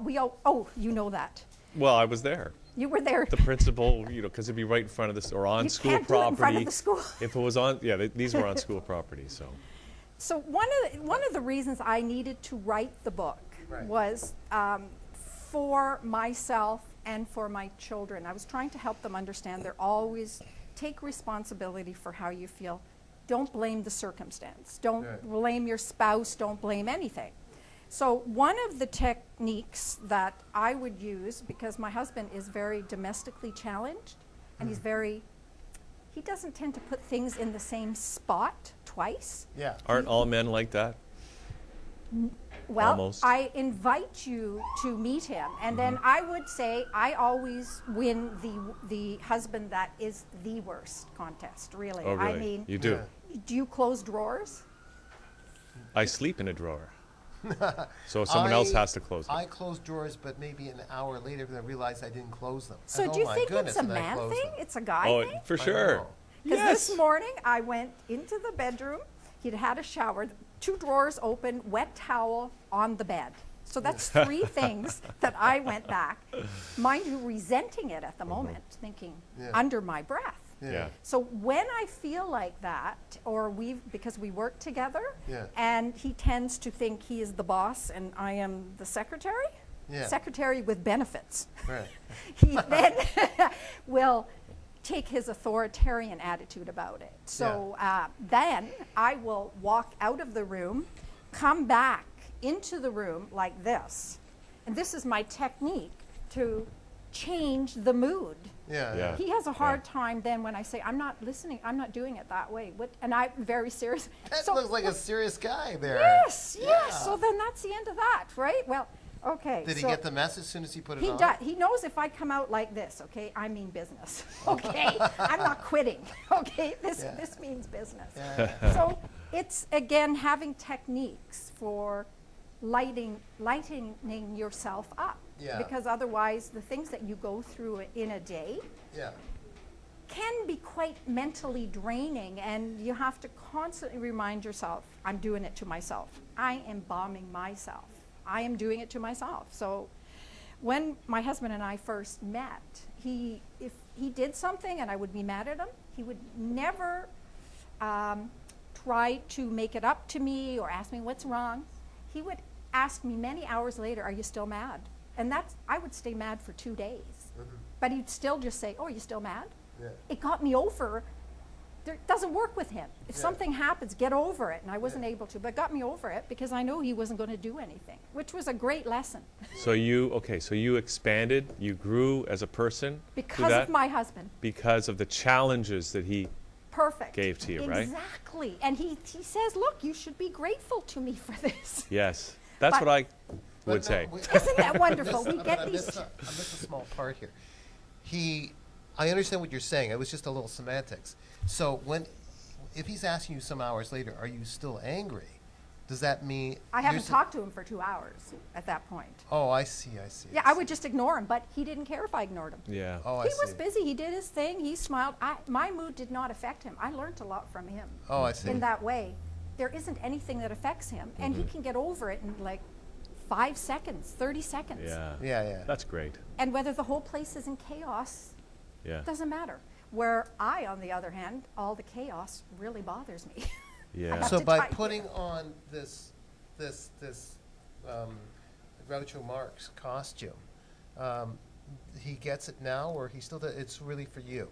you know that. Well, I was there. You were there. The principal, because it'd be right in front of this or on You school can't do it property. in front of the school. If it was on, these were on school property, so. So one of the reasons I needed to write the book Right. was for myself and for my children. I was trying to help them understand they're always take responsibility for how you feel. Don't blame the circumstance. Don't Right. blame your spouse. Don't blame anything. So one of the techniques that I would use, because my husband is very domestically challenged, and he doesn't tend to put things in the same spot twice. Yeah. Aren't all men like that? Well, Almost. I invite you to meet him, and then I would say I always win the husband that is the worst contest. Really, Oh, really? I mean, You do? Yeah. do you close drawers? I sleep in a drawer. So someone else has to close it. I close drawers, but maybe an hour later, then I realized I didn't close them. So And, do oh you my think goodness, it's a and I man closed thing? them. It's a guy Oh, thing? for I sure. know. Because Yes. this morning I went into the bedroom. He'd had a shower, 2 drawers open, wet towel on the bed. So that's 3 things that I went back, mind you, resenting it at the moment, thinking Yeah. under my breath. Yeah. So when I feel like that, or because we work together, Yeah. and he tends to think he is the boss and I am the secretary, Yeah. secretary with benefits, Right. he then will take his authoritarian attitude about it. So then I will walk out of the room, come back into the room like this, and this is my technique to change the mood. Yeah. Yeah. He has a hard time then when I say, I'm not listening, I'm not doing it that way. And I'm very serious. That So- looks like a serious guy there. Yes, Yeah. yes. So then that's the end of that, right? Well, okay. Did he so get the message as soon as he put it He on? does. He knows if I come out like this, okay, I mean business. Okay, I'm not quitting. Okay, this means business. Yeah. So it's again having techniques for lightening yourself up. Yeah. Because otherwise, the things that you go through in a day Yeah. can be quite mentally draining, and you have to constantly remind yourself, I'm doing it to myself. I am bombing myself. I am doing it to myself. So when my husband and I first met, if he did something and I would be mad at him, he would never try to make it up to me or ask me what's wrong. He would ask me many hours later, are you still mad? And I would stay mad for 2 days. But he'd still just say, oh, are you still mad? Yeah. It got me over it doesn't work with him. If something happens, get over it. And I wasn't able to, but got me over it because I know he wasn't going to do anything, which was a great lesson. So you expanded, you grew as a person through Because that? of my husband. Because of the challenges that he Perfect. gave to you, right? Exactly. And he says, look, you should be grateful to me for this. Yes, that's But- what I But would no, say. Isn't that wonderful? I We get these. missed a small part here. I understand what you're saying. It was just a little semantics. So if he's asking you some hours later, are you still angry? Does that mean I you're haven't talked to him for 2 hours at that point. Oh, I see. Yeah, I would just ignore him, but he didn't care if I ignored him. Yeah. Oh, I He see. was busy. He did his thing. He smiled. My mood did not affect him. I learned a lot from him Oh, I see. in that way. There isn't anything that affects him, and he can get over it in like 5 seconds, 30 seconds. Yeah. Yeah. That's great. And whether the whole place is in chaos Yeah. doesn't matter. Where I, on the other hand, all the chaos really bothers me. Yeah. have So to by type putting it. on this Groucho Marx costume, he gets it now, or he still does, it's really for you?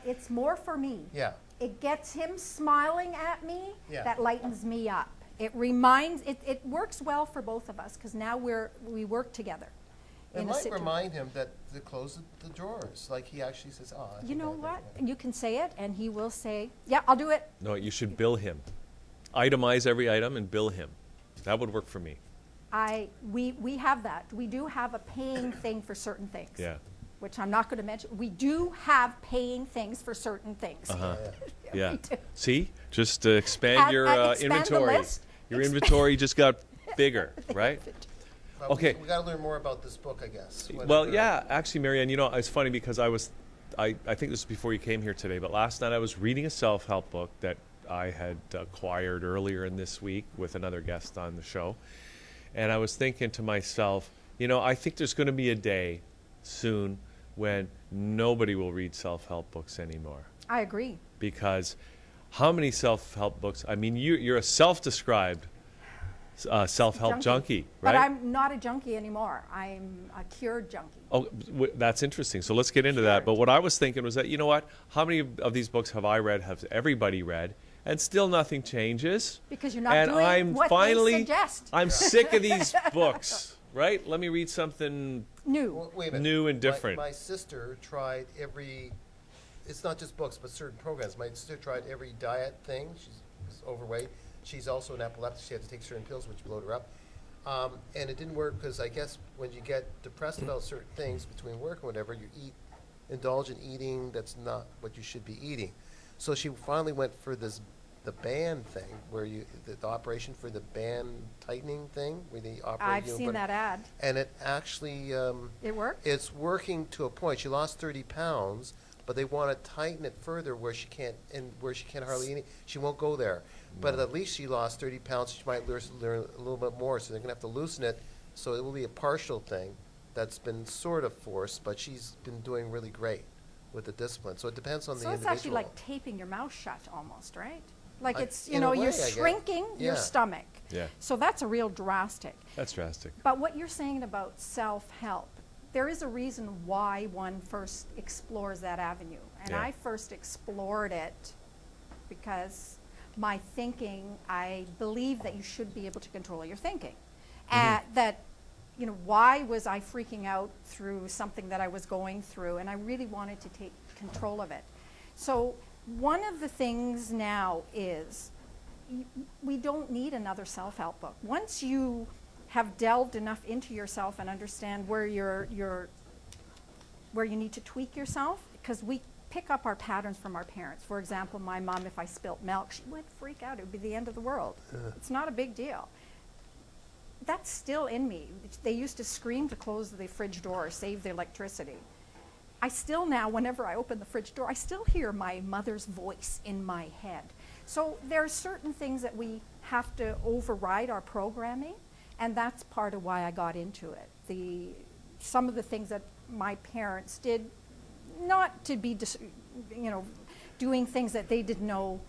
It's more for me. Yeah. It gets him smiling at me. Yeah. That lightens me up. It reminds. It works well for both of us because now we work together. It in a might situ- remind him that to close the drawers. Like he actually says, "Oh." I You think know I what? better." You can say it, and he will say, "Yeah, I'll do it." No, you should bill him. Itemize every item and bill him. That would work for me. We have that. We do have a paying thing for certain things. Yeah. Which I'm not going to mention. We do have paying things for certain things. Uh-huh. Yeah, Yeah. we do. See? Just expand Add- your expand the inventory. list. Your inventory just got bigger, right? But Okay. We got to learn more about this book, I guess. Well, Whatever- yeah, actually, Marianne, it's funny because I think this was before you came here today, but last night I was reading a self-help book that I had acquired earlier in this week with another guest on the show. And I was thinking to myself, I think there's going to be a day soon when nobody will read self-help books anymore. I agree. Because how many self-help books? I mean, you're a self-described self-help junkie, right? But I'm not a junkie anymore. I'm a cured junkie. Oh, that's interesting. So let's get into that. But what I was thinking was that, you know what? How many of these books have I read, have everybody read, and still nothing changes? Because you're not and doing I'm what finally, they suggest. I'm sick of these books, right? Let me read something. New. Well, wait a minute. New and different. My sister tried it's not just books, but certain programs. My sister tried every diet thing. She's overweight. She's also an epileptic. She had to take certain pills, which blowed her up. And it didn't work because I guess when you get depressed about certain things between work and whatever, you indulge in eating that's not what you should be eating. So she finally went for the band thing, where the operation for the band tightening thing, where they operate I've you. seen that ad. And it actually It worked? it's working to a point. She lost 30 pounds, but they want to tighten it further where she can't hardly eat. She won't go there. But at least she lost 30 pounds. She might learn a little bit more, so they're going to have to loosen it. So it will be a partial thing that's been sort of forced, but she's been doing really great with the discipline. So it depends on the So it's individual. actually like taping your mouth shut almost, right? Like it's, in a way, I you're guess. shrinking your Yeah. stomach. Yeah. So that's a real drastic. That's drastic. But what you're saying about self-help, there is a reason why one first explores that avenue. And Yeah. I first explored it because my thinking, I believe that you should be able to control your thinking. That, why was I freaking out through something that I was going through? And I really wanted to take control of it. So one of the things now is we don't need another self-help book. Once you have delved enough into yourself and understand where where you need to tweak yourself, because we pick up our patterns from our parents. For example, my mom, if I spilt milk, she would freak out. It would be the end of the world. It's not a big deal. That's still in me. They used to scream to close the fridge door, save the electricity. I still now, whenever I open the fridge door, I still hear my mother's voice in my head. So there are certain things that we have to override our programming, and that's part of why I got into it. Some of the things that my parents did, not to be, doing things that they didn't know.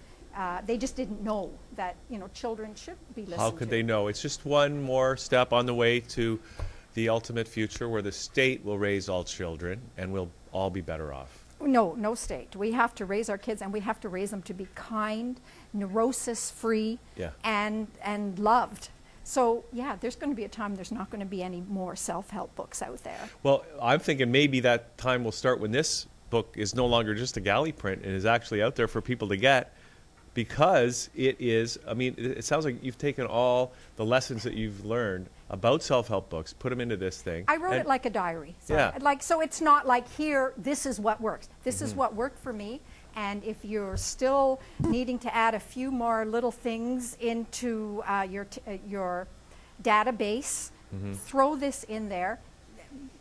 They just didn't know that children should be listened to. How could they know? It's just one more step on the way to the ultimate future where the state will raise all children and we'll all be better off. No state. We have to raise our kids, and we have to raise them to be kind, neurosis-free, Yeah. and loved. So yeah, there's going to be a time there's not going to be any more self-help books out there. Well, I'm thinking maybe that time will start when this book is no longer just a galley print and is actually out there for people to get, because it is, I mean, it sounds like you've taken all the lessons that you've learned about self-help books, put them into this thing. I wrote and- it like a diary. So Yeah. so it's not like, here, this is what works. This is what worked for me. And if you're still needing to add a few more little things into your database, throw this in there.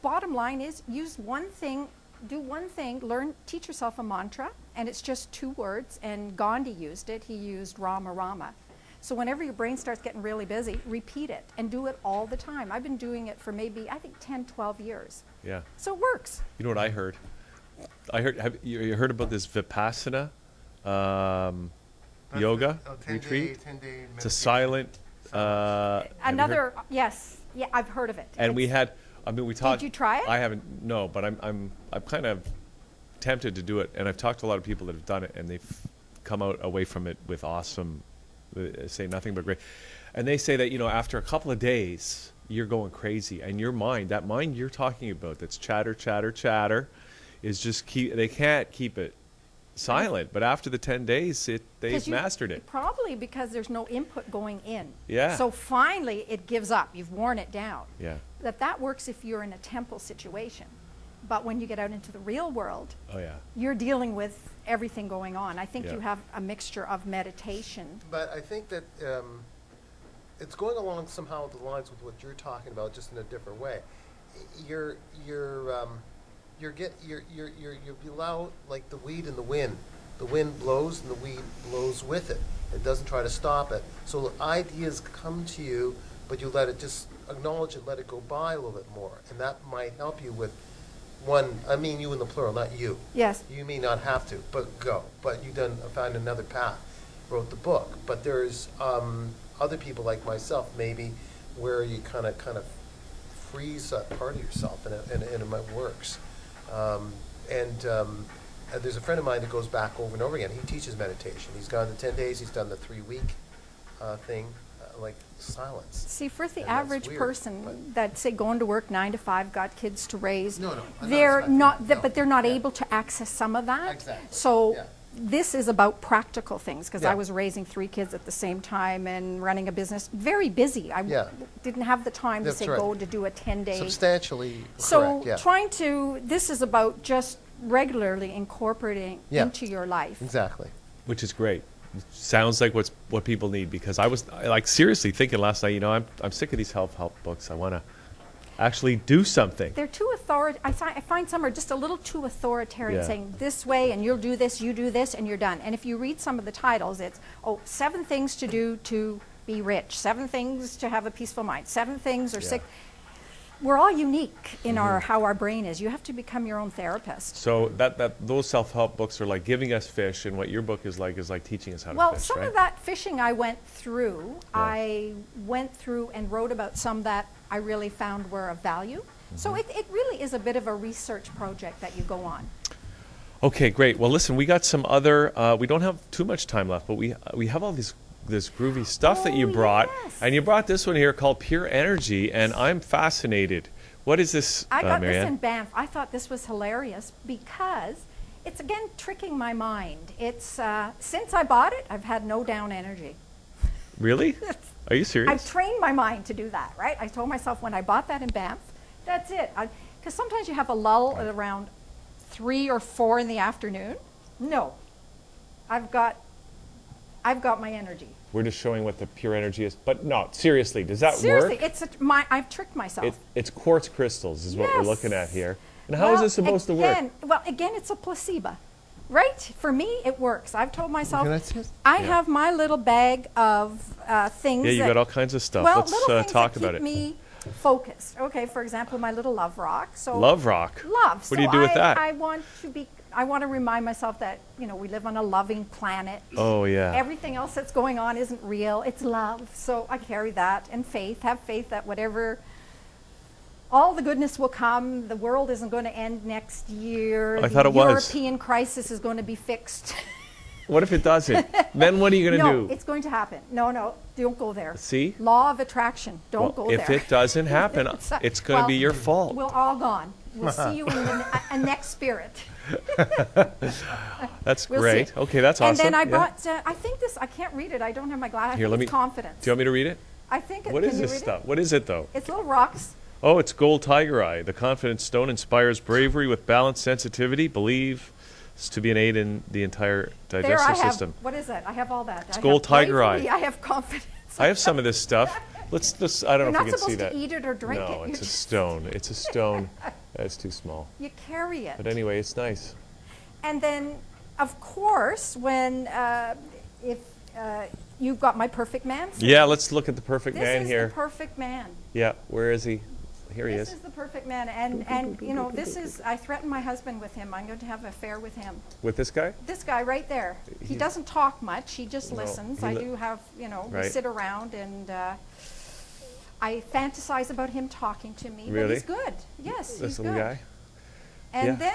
Bottom line is, use one thing, do one thing, teach yourself a mantra, and it's just 2 words. And Gandhi used it. He used Rama Rama. So whenever your brain starts getting really busy, repeat it and do it all the time. I've been doing it for maybe, I think, 10, 12 years. Yeah. So it works. You know what I heard? Have you heard about this Vipassana yoga retreat? 10-day It's a silent. have you heard- Another, yes, yeah, I've heard of it. And we It's- had, I mean, we talked. you try it? I haven't, no, but I'm kind of tempted to do it, and I've talked to a lot of people that have done it, and they've come out away from it with awesome, say nothing but great, and they say that, you know, after a couple of days, you're going crazy, and your mind, that mind you're talking about, that's chatter, chatter, chatter, is just they can't keep it silent, but after the 10 days, 'Cause they've mastered it. Probably because there's no input going in. Yeah. So finally it gives up. You've worn it down. Yeah. That works if you're in a temple situation. But when you get out into the real world, Oh yeah. you're dealing with everything going on. I think Yeah. you have a mixture of meditation. But I think that it's going along somehow the lines with what you're talking about, just in a different way. You allow, like the weed in the wind. The wind blows and the weed blows with it. It doesn't try to stop it. So the ideas come to you, but you let it just acknowledge it, let it go by a little bit more, and that might help you with one. I mean, you in the plural, not you. Yes. You may not have to, but go. But you done found another path, wrote the book. But there's other people like myself, maybe, where you kind of freeze that part of yourself, and it works. And there's a friend of mine that goes back over and over again. He teaches meditation. He's gone the 10 days. He's done the 3-week thing, like silence. See, for the And that's average weird, person but- that, say, going to work 9 to 5, got kids to raise, No, I'm they're not expecting- no. but they're not Yeah. able to access some of that. Exactly. So Yeah. this is about practical things, because Yeah. I was raising 3 kids at the same time and running a business, very busy. I Yeah. didn't have the time to That's say right. go to do a 10-day. Substantially So correct, yeah. this is about just regularly incorporating Yeah. into your life. Exactly. Which is great. Sounds like what people need, because I was like seriously thinking last night, you know, I'm sick of these self-help books. I want to actually do something. They're too I find some are just a little too authoritarian, Yeah. saying this way and you'll do this, you do this, and you're done. And if you read some of the titles, it's 7 things to do to be rich, 7 things to have a peaceful mind, 7 things or Yeah. 6. We're all unique in how our brain is. You have to become your own therapist. So those self-help books are like giving us fish, and what your book is like teaching us how to Well, fish, some right? of that fishing I went through. Yeah. I went through and wrote about some that I really found were of value. So Mm-hmm. it really is a bit of a research project that you go on. Okay, great. Well, listen, we got some other. We don't have too much time left, but we have all this groovy stuff that you Oh, brought, yes. and you brought this one here called Pure Energy, and I'm fascinated. What is this, I got this Marianne? in Banff. I thought this was hilarious because it's, again, tricking my mind. It's since I bought it, I've had no down energy. Really? Are you serious? I've trained my mind to do that, right? I told myself when I bought that in Banff, that's it. Because sometimes you have a lull at around 3 or 4 in the afternoon. No, I've got my energy. We're just showing what the Pure Energy is, but no, seriously, does that Seriously, work? I've tricked myself. It's quartz crystals is what we're Yes. looking at here. And how is this supposed to work? Well, again, it's a placebo, right? For me, it works. I've told myself, Can I see it? I Yeah. have my little bag of things. Yeah, you that- got all kinds of stuff. Well, Let's little things talk that about keep it. me focused. Okay, for example, my little love rock. So Love rock. love. What do you do with that? I want to remind myself that, we live on a loving planet. Oh yeah. Everything else that's going on isn't real. It's love. So I carry that, and faith. Have faith that whatever all the goodness will come. The world isn't going to end next year. I thought it the was. European crisis is going to be fixed. What if it doesn't? Then what are you going to No, do? it's going to happen. No, don't go there. See? Law of attraction. Don't Well, go if there. it doesn't happen, it's going to be your fault. We're all gone. We'll see you in the next spirit. That's We'll great. see. Okay, that's awesome. And then I Yeah. brought, I think this, I can't read it. I don't have my glasses. Here, let me. Confidence. Do you want me to read it? I think it, What can is you this read stuff? It? What is it though? It's little rocks. Oh, it's gold tiger eye. The confidence stone inspires bravery with balanced sensitivity. Believes to be an aid in the entire There digestive I have, system. what is that? I have all that. I gold have tiger bravery, eye. I have confidence. I have some of this stuff. Let's. I don't You're know not if you can see supposed that. to eat it or drink No, it. it's a You're stone. It's a stone. It's too small. You carry it. But anyway, it's nice. And then, of course, when if you've got my perfect man. Yeah, let's look at the perfect This man is here. the perfect man. Yeah, where is he? Here he This is. is the perfect man, and you know, this is. I threatened my husband with him. I'm going to have an affair with him. With this guy? This guy right there. He He's- doesn't talk much. He just No, listens. he I li- do have, you know, we Right. sit around and I fantasize about him talking to me. But Really? he's good. Yes, This he's little good. guy? And Yeah.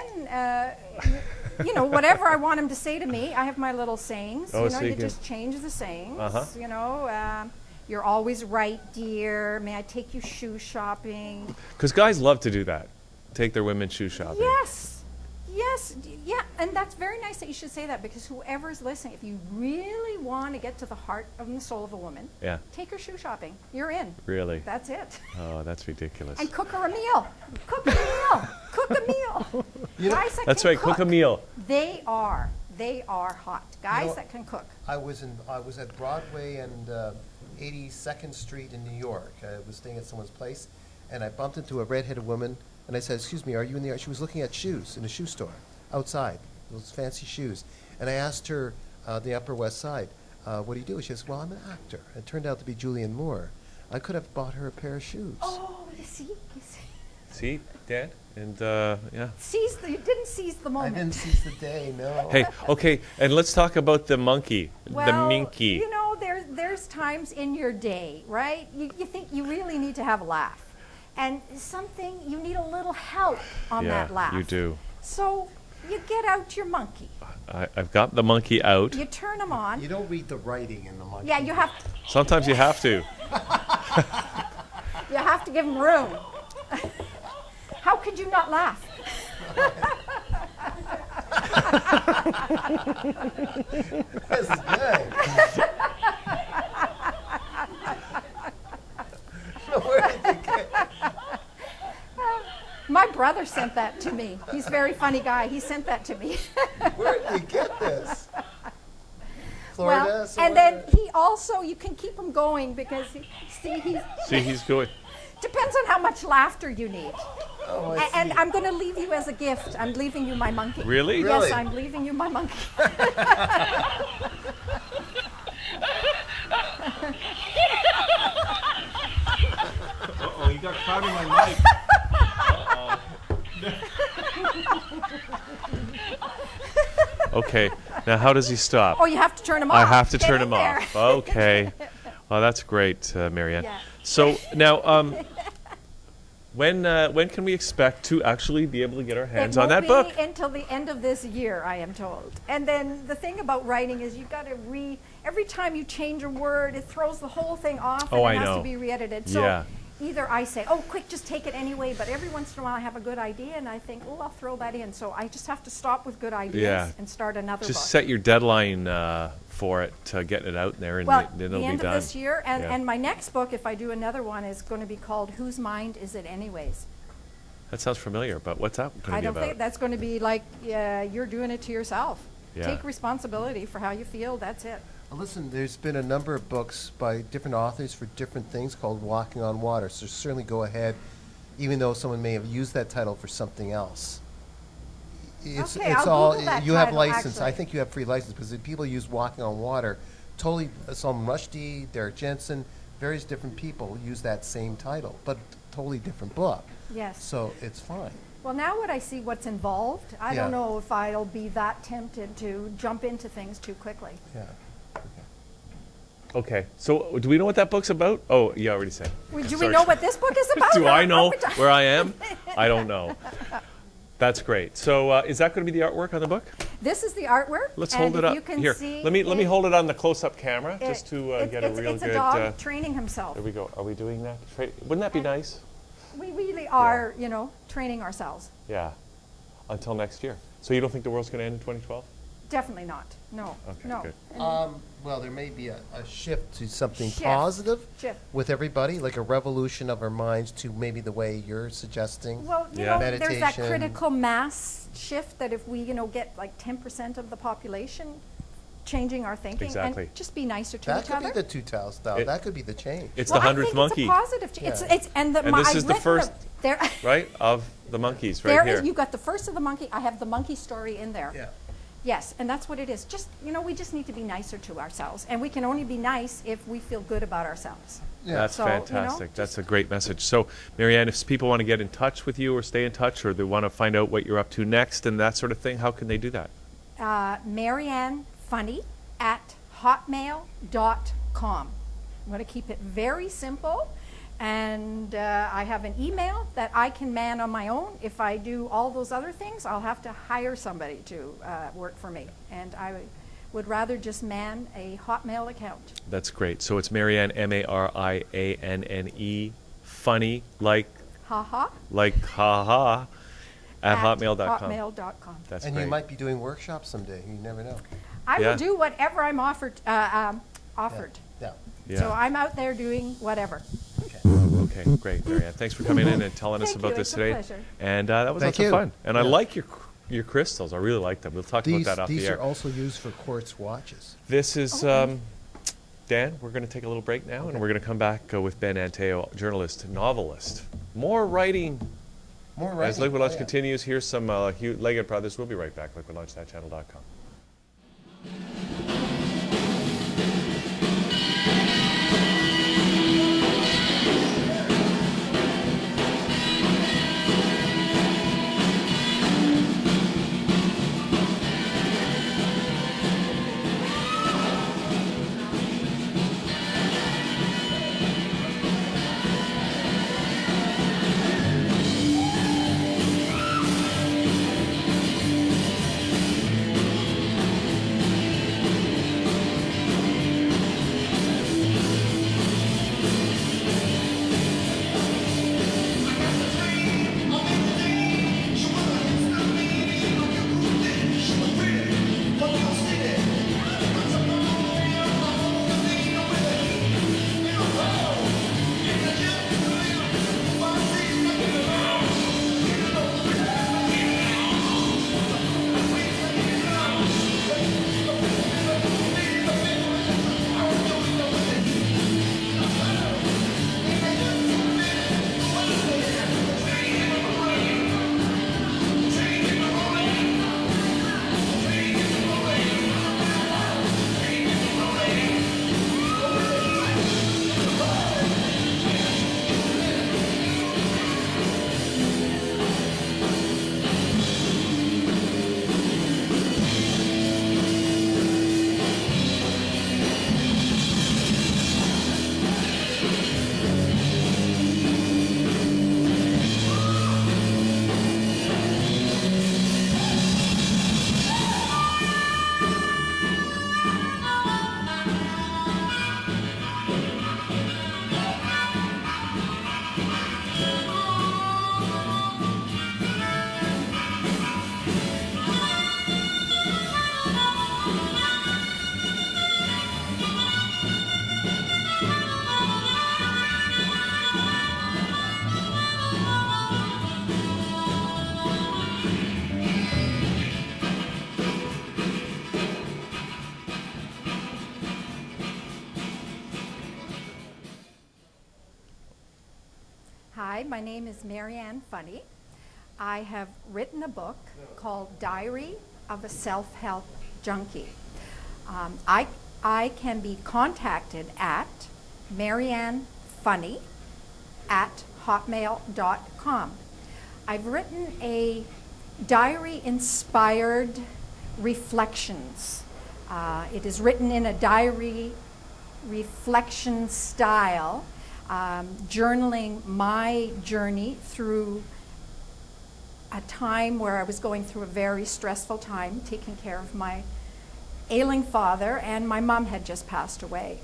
then, you know, whatever I want him to say to me, I have my little sayings. Oh, you so know, you you can- just change the sayings. Uh-huh. You know, you're always right, dear. May I take you shoe shopping? Because guys love to do that. Take their women shoe shopping. Yes. Yes, yeah, and that's very nice that you should say that because whoever's listening, if you really want to get to the heart of the soul of a woman, Yeah, take her shoe shopping. You're in. really. That's it. Oh, that's ridiculous. And cook her a meal. Cook a meal. Cook a meal. Guys that That's can right, cook a meal. They are hot. Guys know- that can cook. I was at Broadway and 82nd Street in New York. I was staying at someone's place, and I bumped into a redheaded woman, and I said, "Excuse me, are you in the?" She was looking at shoes in a shoe store outside, those fancy shoes. And I asked her, the Upper West Side, "What do you do?" She says, "Well, I'm an actor." It turned out to be Julianne Moore. I could have bought her a pair of shoes. Oh, you see? See, Dad? And, yeah. You didn't seize the I moment. didn't seize the day, no. Hey, okay, and let's talk about the monkey, Well, the minky. you know, there's times in your day, right? You think you really need to have a laugh. And something, you need a little help on Yeah, that laugh. you do. So you get out your monkey. I've got the monkey out. You turn him on. You don't read the writing in the monkey. Yeah, you have Sometimes you have to. to give him room. How could you not laugh? This is good. Where did you get? My brother sent that to me. He's a very funny guy. He sent that to me. Where did you get this? Florida, Well, somewhere? and then he also, you can keep him going because, See, he's good. depends on how much laughter you need. Oh, I And see. I'm going to leave you as a gift. I'm leaving you my monkey. Really? Really? Yes, I'm leaving you my monkey. Uh-oh, you got caught in my mic. Okay, now how does he stop? Oh, you have to turn him off. I have to Get turn in him there. off. Okay. Well, that's great, Marianne. Yeah. So now, when can we expect to actually be able to get our hands It on that won't book? be until the end of this year, I am told. And then the thing about writing is you've got to every time you change a word, it throws the whole thing off Oh, and it I has know. to be re-edited. So Yeah. either I say, oh, quick, just take it anyway, but every once in a while I have a good idea and I think, oh, I'll throw that in. So I just have to stop with good ideas Yeah. and start another Just book. set your deadline for it, getting it out there, and Well, then the it'll be end done. of this year, and, Yeah. and my next book, if I do another one, is going to be called Whose Mind Is It Anyways? That sounds familiar, but what's that going I to be don't about? think that's going to be like you're doing it to yourself. Yeah. Take responsibility for how you feel, that's it. Well, listen, there's been a number of books by different authors for different things called Walking on Water. So certainly go ahead, even though someone may have used that title for something else. It's, Okay, it's I'll all Google that you have title, license. I actually. think you have free license because if people use Walking on Water. Totally, Salman Rushdie, Derek Jensen, various different people use that same title, but totally different book. Yes. So it's fine. Well, now what I see what's involved, I Yeah. don't know if I'll be that tempted to jump into things too quickly. Yeah. Okay. So do we know what that book's about? Oh, you already said. Do we Sorry. know what this book is about? Do or I are know we ta- where I am? I don't know. That's great. So is that going to be the artwork on the book? This is the artwork. Let's and hold it if up. You can Here, see let me it- hold it on the close-up camera it- just to it- get a it's- real it's good. a dog training himself. There we go. Are we doing that? Wouldn't that be nice? We really are, training ourselves. Yeah. Until next year. So you don't think the world's going to end in 2012? Definitely not. No. Okay, no. good. Well, there may be a shift to something Shift. positive Shift. with everybody, like a revolution of our minds to maybe the way you're suggesting. Well, Yeah. there's that Meditation. critical mass shift that if we, get like 10% of the population changing our thinking Exactly. and just be nicer to That each could other. be the two-tail style. It- That could be the change. It's Well, the I 100th think monkey, It's a positive. It's and the And this I've is the written first- there. right? Of the monkeys right There here. is. You got the first of the monkey. I have the monkey story in there. Yeah. Yes, and that's what it is. Just we just need to be nicer to ourselves, and we can only be nice if we feel good about ourselves. Yeah. That's So, fantastic. just- That's a great message. So, Marianne, if people want to get in touch with you or stay in touch or they want to find out what you're up to next and that sort of thing, how can they do that? Marianne Funny at hotmail.com. I'm going to keep it very simple. And I have an email that I can man on my own. If I do all those other things, I'll have to hire somebody to work for me. And I would rather just man a Hotmail account. That's great. So it's Marianne, Marianne, funny, like Haha. haha, at hotmail.com. hotmail.com. That's And great. you might be doing workshops someday. You never know. I Yeah. will do whatever I'm offered. Yeah. So Yeah. I'm out there doing whatever. Okay, great, Marianne. Thanks for coming in and telling us Thank about you. this It's a today. pleasure. And that was Thank lots of you. fun. And I Yeah. like your crystals. I really like them. We'll talk about that off the These air. are also used for quartz watches. This is Dan. We're going to take a little break now, and we're going to come back with Ben Antao, journalist, novelist. More writing More right. as Liquid Lunch continues. Here's some Hugh Leggett Brothers. We'll be right back. Liquid Lunch, ThatChannel.com. Hi, my name is Marianne Funny. I have written a book called Diary of a Self-Help Junkie. I can be contacted at mariannefunny@hotmail.com. I've written a diary-inspired reflections. It is written in a diary reflection style, journaling my journey through a time where I was going through a very stressful time, taking care of my ailing father, and my mom had just passed away.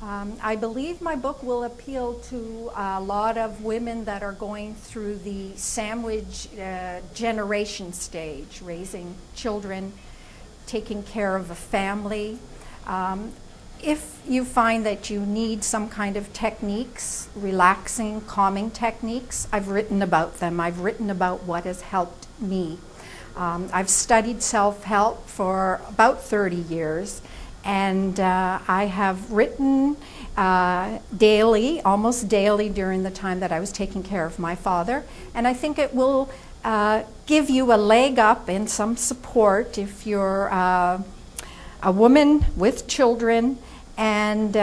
I believe my book will appeal to a lot of women that are going through the sandwich generation stage, raising children, taking care of a family. If you find that you need some kind of techniques, relaxing, calming techniques, I've written about them. I've written about what has helped me. I've studied self-help for about 30 years, and I have written daily, almost daily during the time that I was taking care of my father, and I think it will give you a leg up and some support if you're a woman with children, and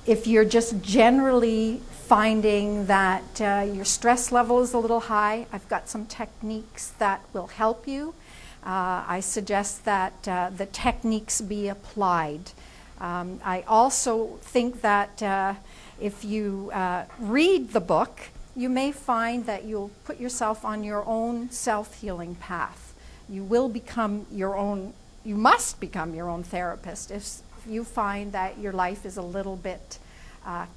if you're just generally finding that your stress level is a little high. I've got some techniques that will help you. I suggest that the techniques be applied. I also think that if you read the book, you may find that you'll put yourself on your own self-healing path. You will become your own, you must become your own therapist if you find that your life is a little bit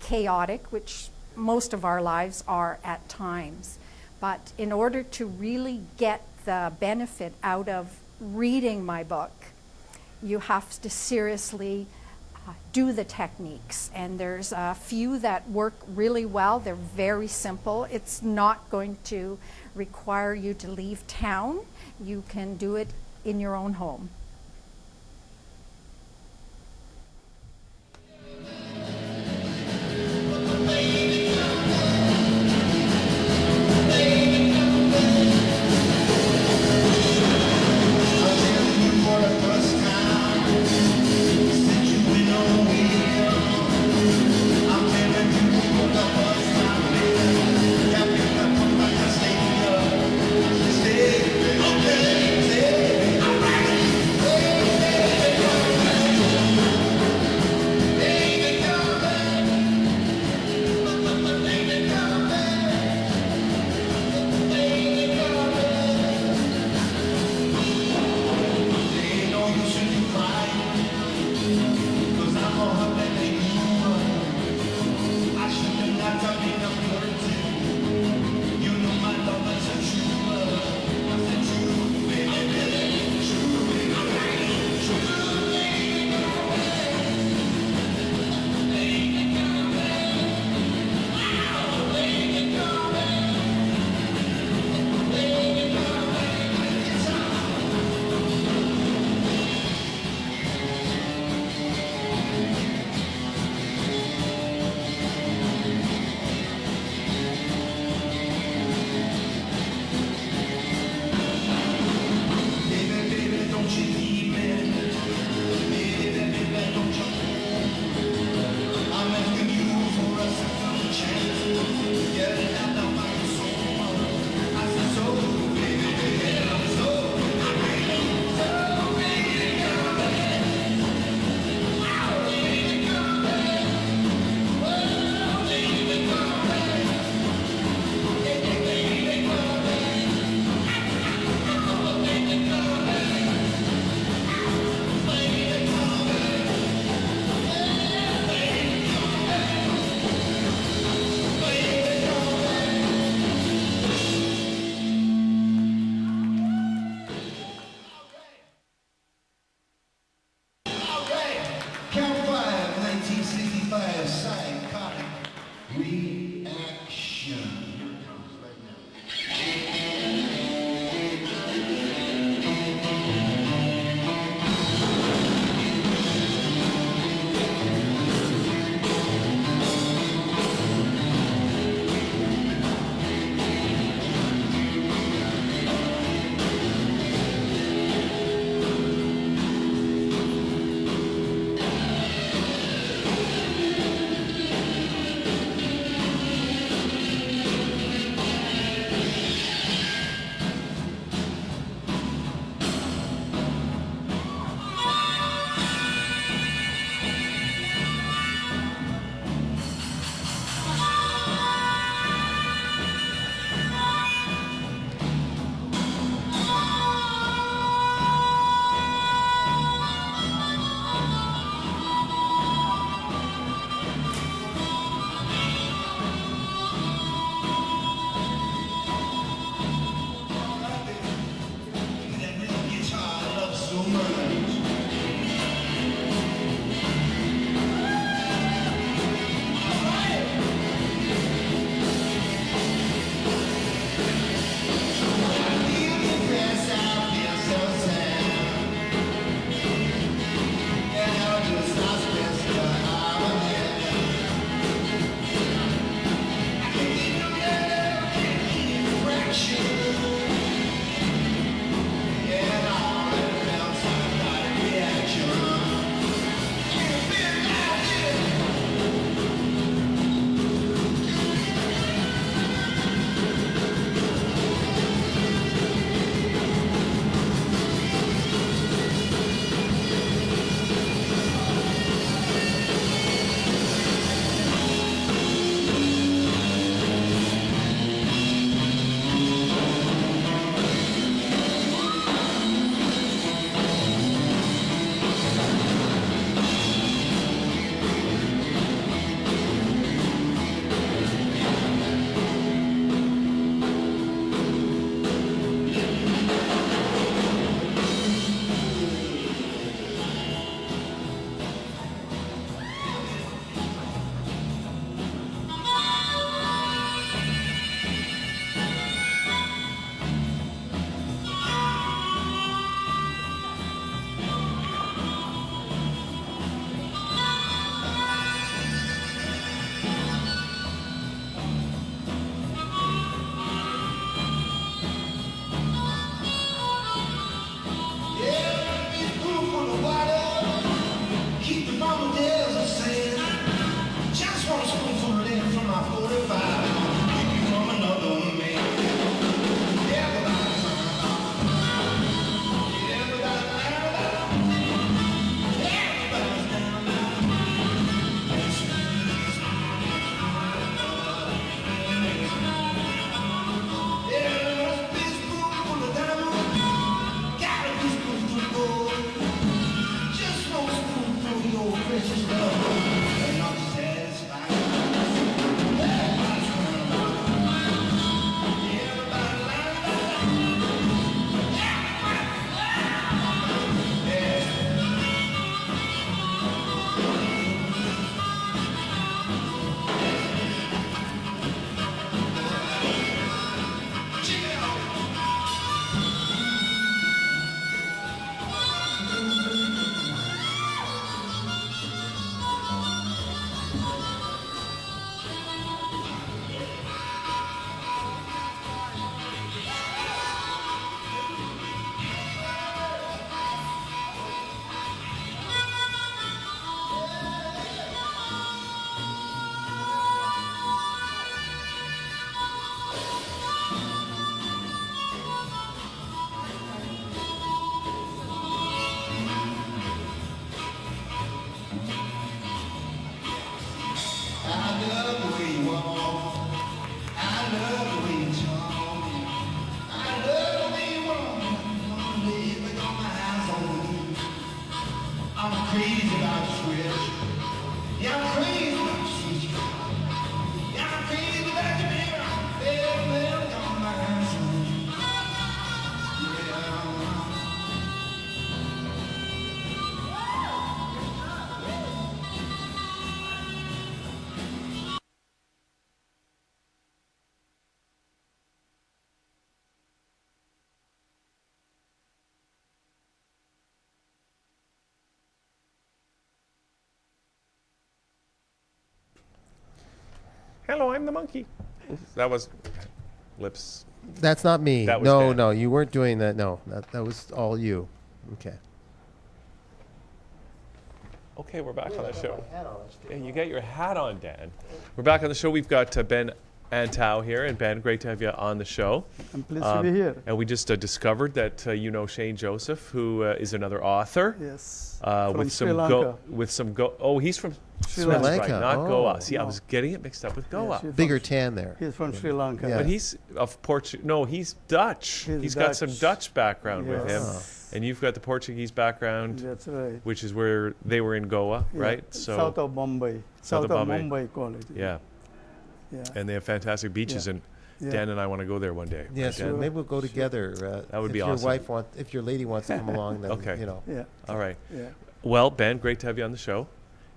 chaotic, which most of our lives are at times. But in order to really get the benefit out of reading my book, you have to seriously do the techniques. And there's a few that work really well. They're very simple. It's not going to require you to leave town. You can do it in your own home. Count 5, 1965, psychotic reaction. love the way you walk. I love the way you talk. I love the way you walk. One day we got my eyes on you. I'm crazy about the switch. Yeah, I'm crazy about the switch. Yeah, I'm crazy about the mirror. Baby, got my eyes on you. Yeah. Hello, I'm the monkey. That was lips. That's not me. That was No, Dan. no, you weren't doing that. No, that was all you. Okay. Okay, we're back on the show. Yeah, you got your hat on, Dan. We're back on the show. We've got Ben Antao here. And Ben, great to have you on the show. I'm pleased to be here. And we just discovered that you know Shane Joseph, who is another author. Yes. With From some Sri Lanka. Oh, he's from Sri That's Lanka. right, not Oh. Goa. See, I No. was getting it mixed up with Goa. she's Bigger from, tan there. He's from Sri Lanka. Yeah. But he's of Portuguese. No, he's Dutch. He's He's got some Dutch. Dutch background with him. Yes. And you've got the Portuguese background, That's right. which is where they were in Goa, Yeah, right? So south of Bombay. South of Bombay. Mumbai college. yeah, Yeah. and they have fantastic beaches, Yeah. and Yeah. Dan and I want to go there one day. Yes, right, Dan? maybe we'll go together. That would if be your awesome. if your lady wants to come along, then Okay. you know. Yeah. All right. Yeah. Well, Ben, great to have you on the show.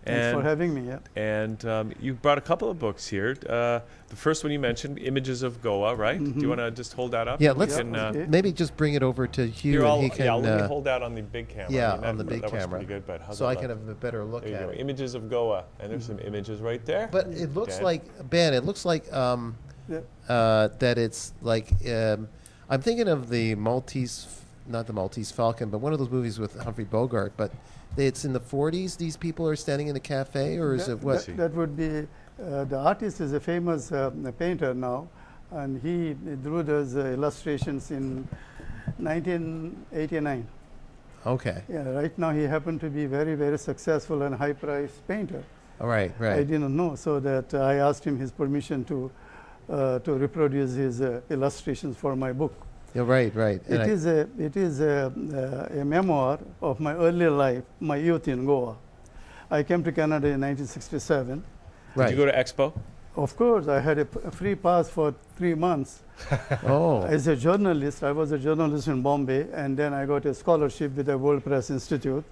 Thanks for And having me. Yeah. you brought a couple of books here. The first one you mentioned, Images of Goa, right? Do you want to just hold that up? Yeah, We let's can, okay. maybe just bring it over to Hugh, Here, and he can. yeah, let me hold that on the big camera. yeah, I mean, on the that- big that works camera, pretty good, but how's so that I look? can have a better look There you at go. it. Images of Goa, and there's some images right there. But it looks Dan? like Ben. It looks like Yeah. that it's like I'm thinking of the Maltese, not the Maltese Falcon, but one of those movies with Humphrey Bogart. But it's in the 40s. These people are standing in a cafe, or is That- it what? That would be, the artist is a famous painter now, and he drew those illustrations in 1989. Okay. Yeah, right now he happened to be very, very successful and high-priced painter. All right. I Right. didn't know, so that I asked him his permission to reproduce his illustrations for my book. Yeah, right. Right. And It is a memoir of my early life, my youth in Goa. I came to Canada in 1967. Did right. you go to Expo? Of course, I had a free pass for 3 months. Oh. As a journalist, I was a journalist in Bombay, and then I got a scholarship with the World Press Institute.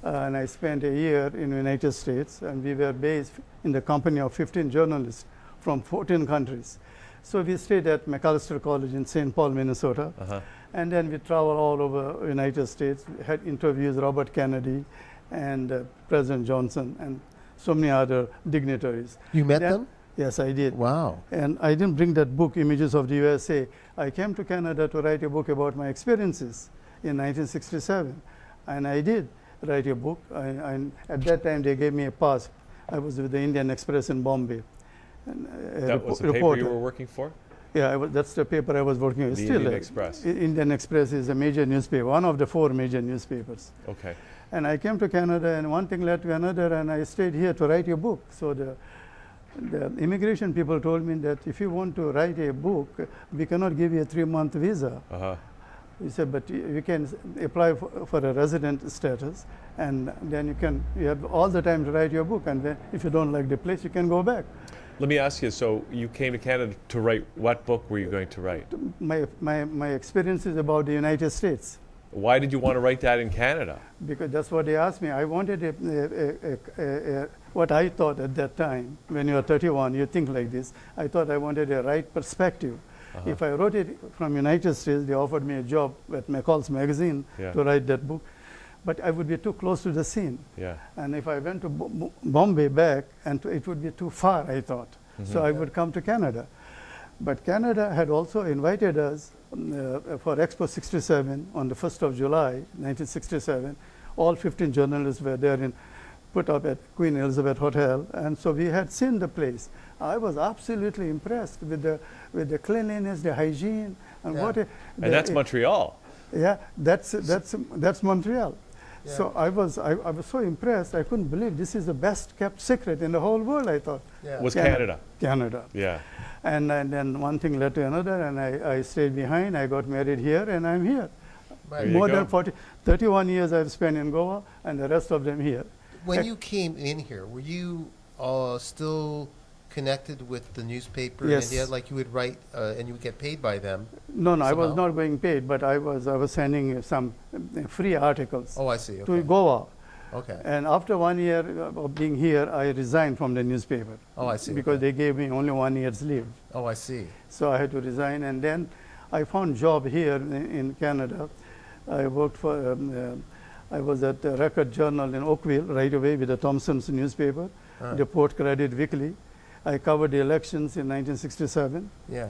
And I spent a year in the United States, and we were based in the company of 15 journalists from 14 countries. So we stayed at Macalester College in St. Paul, Minnesota. Uh-huh. And then we traveled all over the United States, we had interviews Robert Kennedy and President Johnson and so many other dignitaries. You met Then- them? Yes, I did. Wow. And I didn't bring that book, Images of the USA. I came to Canada to write a book about my experiences in 1967. And I did write a book. And at that time, they gave me a pass. I was with the Indian Express in Bombay. And That was the paper you were working for? Yeah, that's the paper I was working with. The Still, Indian Express. Indian Express is a major newspaper, one of the 4 major newspapers. Okay. And I came to Canada, and one thing led to another, and I stayed here to write a book. So the immigration people told me that if you want to write a book, we cannot give you a 3-month visa. Uh-huh. He said, but you can apply for a resident status, and then you have all the time to write your book, and then if you don't like the place, you can go back. Let me ask you, so you came to Canada to write, what book were you going to write? My experiences about the United States. Why did you want to write that in Canada? Because that's what they asked me. I wanted what I thought at that time, when you are 31, you think like this. I thought I wanted a right perspective. Uh-huh. If I wrote it from United States, they offered me a job at McCall's magazine Yeah. to write that book. But I would be too close to the scene. Yeah. And if I went to Bombay back, it would be too far, I thought. So I would come to Canada. But Canada had also invited us for Expo 67 on the 1st of July, 1967. All 15 journalists were there put up at Queen Elizabeth Hotel. And so we had seen the place. I was absolutely impressed with the cleanliness, the hygiene, and Yeah. And that's Montreal. Yeah, that's Montreal. So I was so impressed. I couldn't believe this is the best kept secret in the whole world, I thought. Yeah. Was Canada? Canada. Yeah. And then one thing led to another, and I stayed behind. I got married here, and I'm here. Right. There you More go. than 31 years I've spent in Goa, and the rest of them here. When you came in here, were you still connected with the newspaper Yes. in India? Like you would write and you would get paid by them? No, I was Somehow? not going paid, but I was sending some free articles Oh, I see. to Okay. Goa. Okay. And after 1 year of being here, I resigned from the newspaper. Oh, I see. Because Okay. they gave me only 1 year's leave. Oh, I see. So I had to resign, and then I found job here in Canada. I worked for, I was at the Record Journal in Oakville right away with the Thompson's newspaper, the Port Credit Weekly. I covered the elections in 1967, Yeah.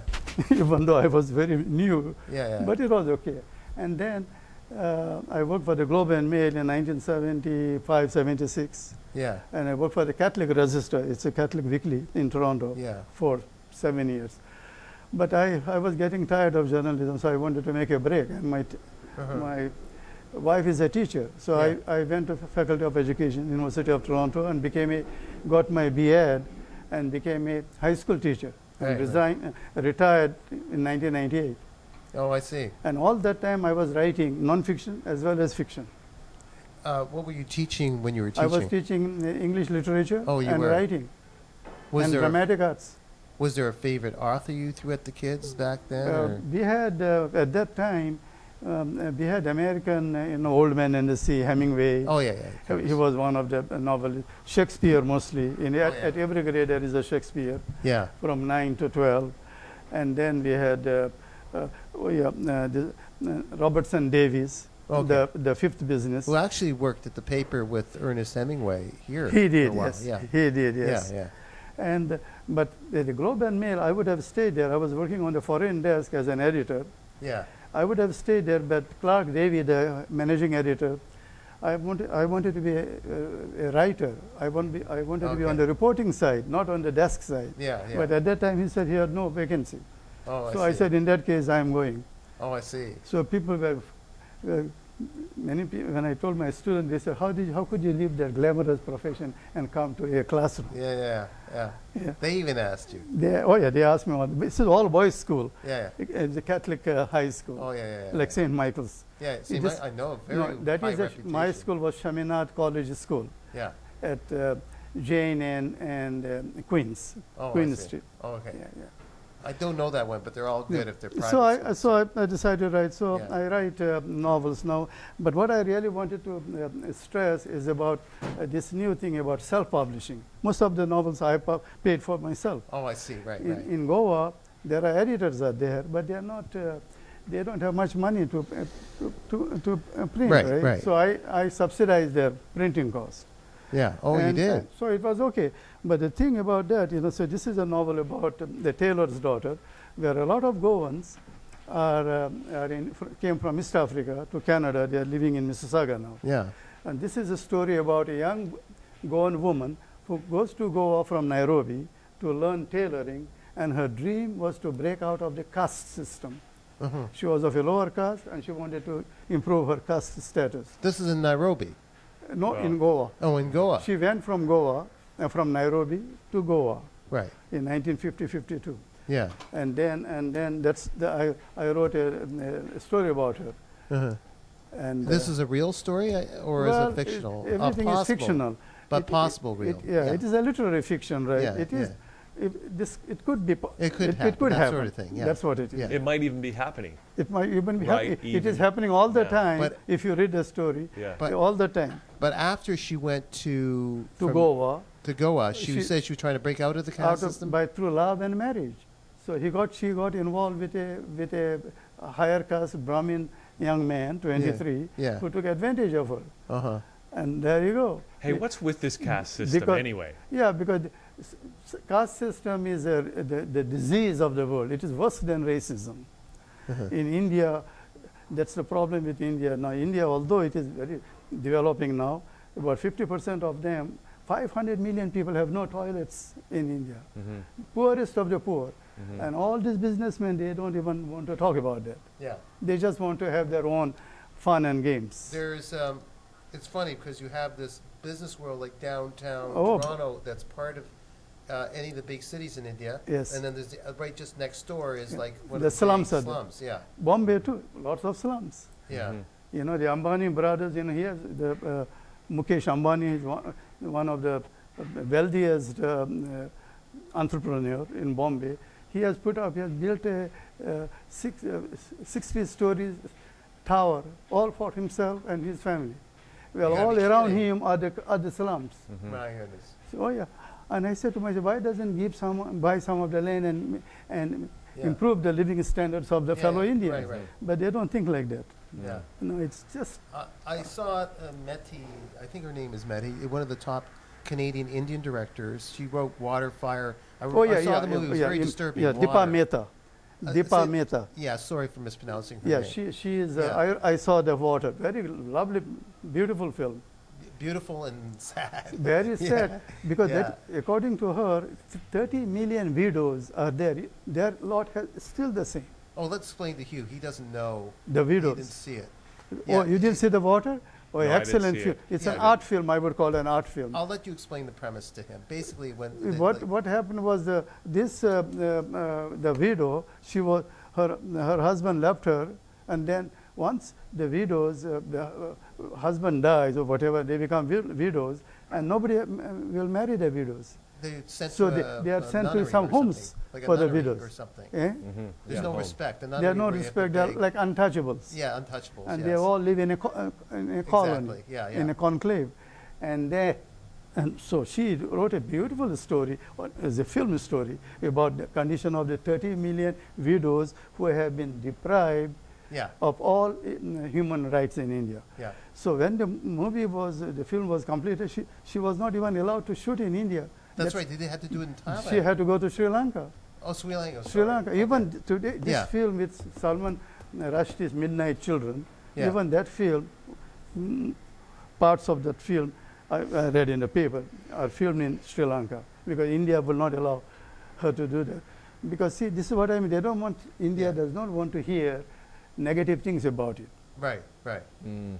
even though I was very new, Yeah. Yeah. but it was okay. And then I worked for the Globe and Mail in 1975, 76, Yeah. and I worked for the Catholic Register. It's a Catholic weekly in Toronto Yeah. for 7 years. But I was getting tired of journalism, so I wanted to make a break. And my wife is a teacher, so Yeah. I went to Faculty of Education, University of Toronto, and got my B.Ed and became a high school teacher. And Right, retired in 1998. Oh, I see. And all that time I was writing non-fiction as well as fiction. What were you teaching when you were I teaching? was teaching English literature Oh, you and were. writing Was and there dramatic arts. was there a favorite author you threw at the kids back then? or- We had at that time we had American Old Man and the Sea, Hemingway. Oh, yeah, yeah. of He course. was one of the novelists. Shakespeare mostly. yeah. At every grade there is a Shakespeare Yeah. from 9 to 12. And then we had Robertson Davies, Okay. the fifth business. Who actually worked at the paper with Ernest Hemingway here. He for a did, while. yes. Yeah. He did, yes. Yeah, yeah. And but the Globe and Mail, I would have stayed there. I was working on the foreign desk as an editor. Yeah. I would have stayed there, but Clark Davey, the managing editor, I wanted to be a writer. I wanted to be on Okay. the reporting side, not on the desk side. Yeah, yeah. But at that time, he said he had no vacancy. Oh, So I see. said, in that case, I am going. Oh, I see. So people were, many people, when I told my students, they said, how could you leave that glamorous profession and come to a classroom? Yeah, yeah, yeah. Yeah. They even asked you. They asked me, this is all boys school. Yeah, yeah. It's a Catholic high school, Oh, yeah, yeah. yeah. like St. Michael's. Yeah, see, It my, is- I know, very No, that high is reputation. my school was Chaminade College School Yeah. at Jane and Queens, Oh, Queen I see. Street. Oh, okay. Yeah, yeah. I don't know that one, but they're all good if they're private. So schools. I decided to write. So Yeah. I write novels now. But what I really wanted to stress is about this new thing about self-publishing. Most of the novels I paid for myself. Oh, I see. Right, In, right. in Goa, there are editors are there, but they are not. They don't have much money to print. Right, right. So I subsidize their printing cost. Yeah. Oh, you And, did. so it was okay. But the thing about that, so this is a novel about the tailor's daughter, where a lot of Goans came from East Africa to Canada. They are living in Mississauga now. Yeah. And this is a story about a young Goan woman who goes to Goa from Nairobi to learn tailoring, and her dream was to break out of the caste system. Uh-huh. She was of a lower caste, and she wanted to improve her caste status. This is in Nairobi. No, Wow. in Goa. Oh, in Goa. She went from Goa, from Nairobi to Goa Right. in 1950-52. Yeah. And then I wrote a story about her. Uh-huh. And This is a real story, or well, is it fictional? everything is possible, fictional. But possible real. Yeah, it is a literary fiction, right? Yeah, It is. yeah. It could be. It could happen, It could that happen. sort of thing, yeah. That's what it is. Yeah. It might even be happening. It might even be Right, happening. It is even. happening all the Yeah. time. But- if you read the story, Yeah. But- all the time But after she went to Goa, to Goa, she She- said she was trying to break out of the out caste of, system. through love and marriage. So she got involved with a higher caste Brahmin young man, 23, Yeah. who took advantage of her. Uh huh. And there you go. Hey, what's with this caste system Because- anyway? Yeah, because caste system is the disease of the world. It is worse than racism. In India, that's the problem with India. Now, India, although it is very developing now, about 50% of them, 500 million people have no toilets in India. Poorest of the poor. And all these businessmen, they don't even want to talk about that. Yeah. They just want to have their own fun and games. There's It's funny because you have this business world like downtown Oh. Toronto that's part of any of the big cities in India. Yes. And then there's right just next door is like one The of the slums big are there. slums. Yeah. Bombay too, lots of slums. Yeah. You know, the Ambani brothers, you know, he has the Mukesh Ambani is one of the wealthiest entrepreneur in Bombay. He has built a 60 stories tower all for himself and his family. Well, You gotta all be around kidding. him are the slums. My goodness. So, oh yeah, and I said to myself, why doesn't buy some of the land and Yeah. improve the living standards of the Yeah, fellow yeah. Indians? Right, right. But they don't think like that. Yeah. No, it's just I saw Meti, I think her name is Meti, one of the top Canadian Indian directors. She wrote Water, Fire. I saw the movie. It was very disturbing. Yeah, Water. Deepa Mehta. Deepa say- Mehta. Yeah, sorry for mispronouncing her Yeah, name. she is. Yeah. I saw the water. Very lovely, beautiful film. Beautiful and sad. Very Yeah. sad because Yeah. that, according to her, 30 million widows are there. Their lot is still the same. Oh, let's explain to Hugh. He doesn't know. The He didn't widows. see it. Oh, Yeah. you didn't see the water? Oh, No, I didn't excellent see film. it. It's Yeah. an art film. I would call it an art film. I'll let you explain the premise to him. Basically, when What happened was the widow, her husband left her, and then once the widows, the husband dies or whatever, they become widows, and nobody will marry the widows. they sent So to they are a sent to nunnery some or homes something, like a for the nunnery widows. or something. Eh? There's no home. respect. The They are nunnery no where you have to respect. They are beg. like untouchables. Yeah, untouchables. And yes. they all live in a colony, Exactly. Yeah, yeah. in a conclave, and so she wrote a beautiful story, as a film story, about the condition of the 30 million widows who have been deprived Yeah, of all human rights in India. yeah. So when the film was completed, she was not even allowed to shoot in India. That's right. They had to do it in Thailand. She had to go to Sri Lanka. Oh, Sri Lanka. Sri sorry. Lanka. Okay. Even today, this Yeah. film with Salman Rushdie's Midnight Children, Yeah. even that film, parts of that film, I read in the paper, are filmed in Sri Lanka because India will not allow her to do that. Because see, this is what I mean. They don't want, India Yeah. does not want to hear negative things about it. Right, right. Mm.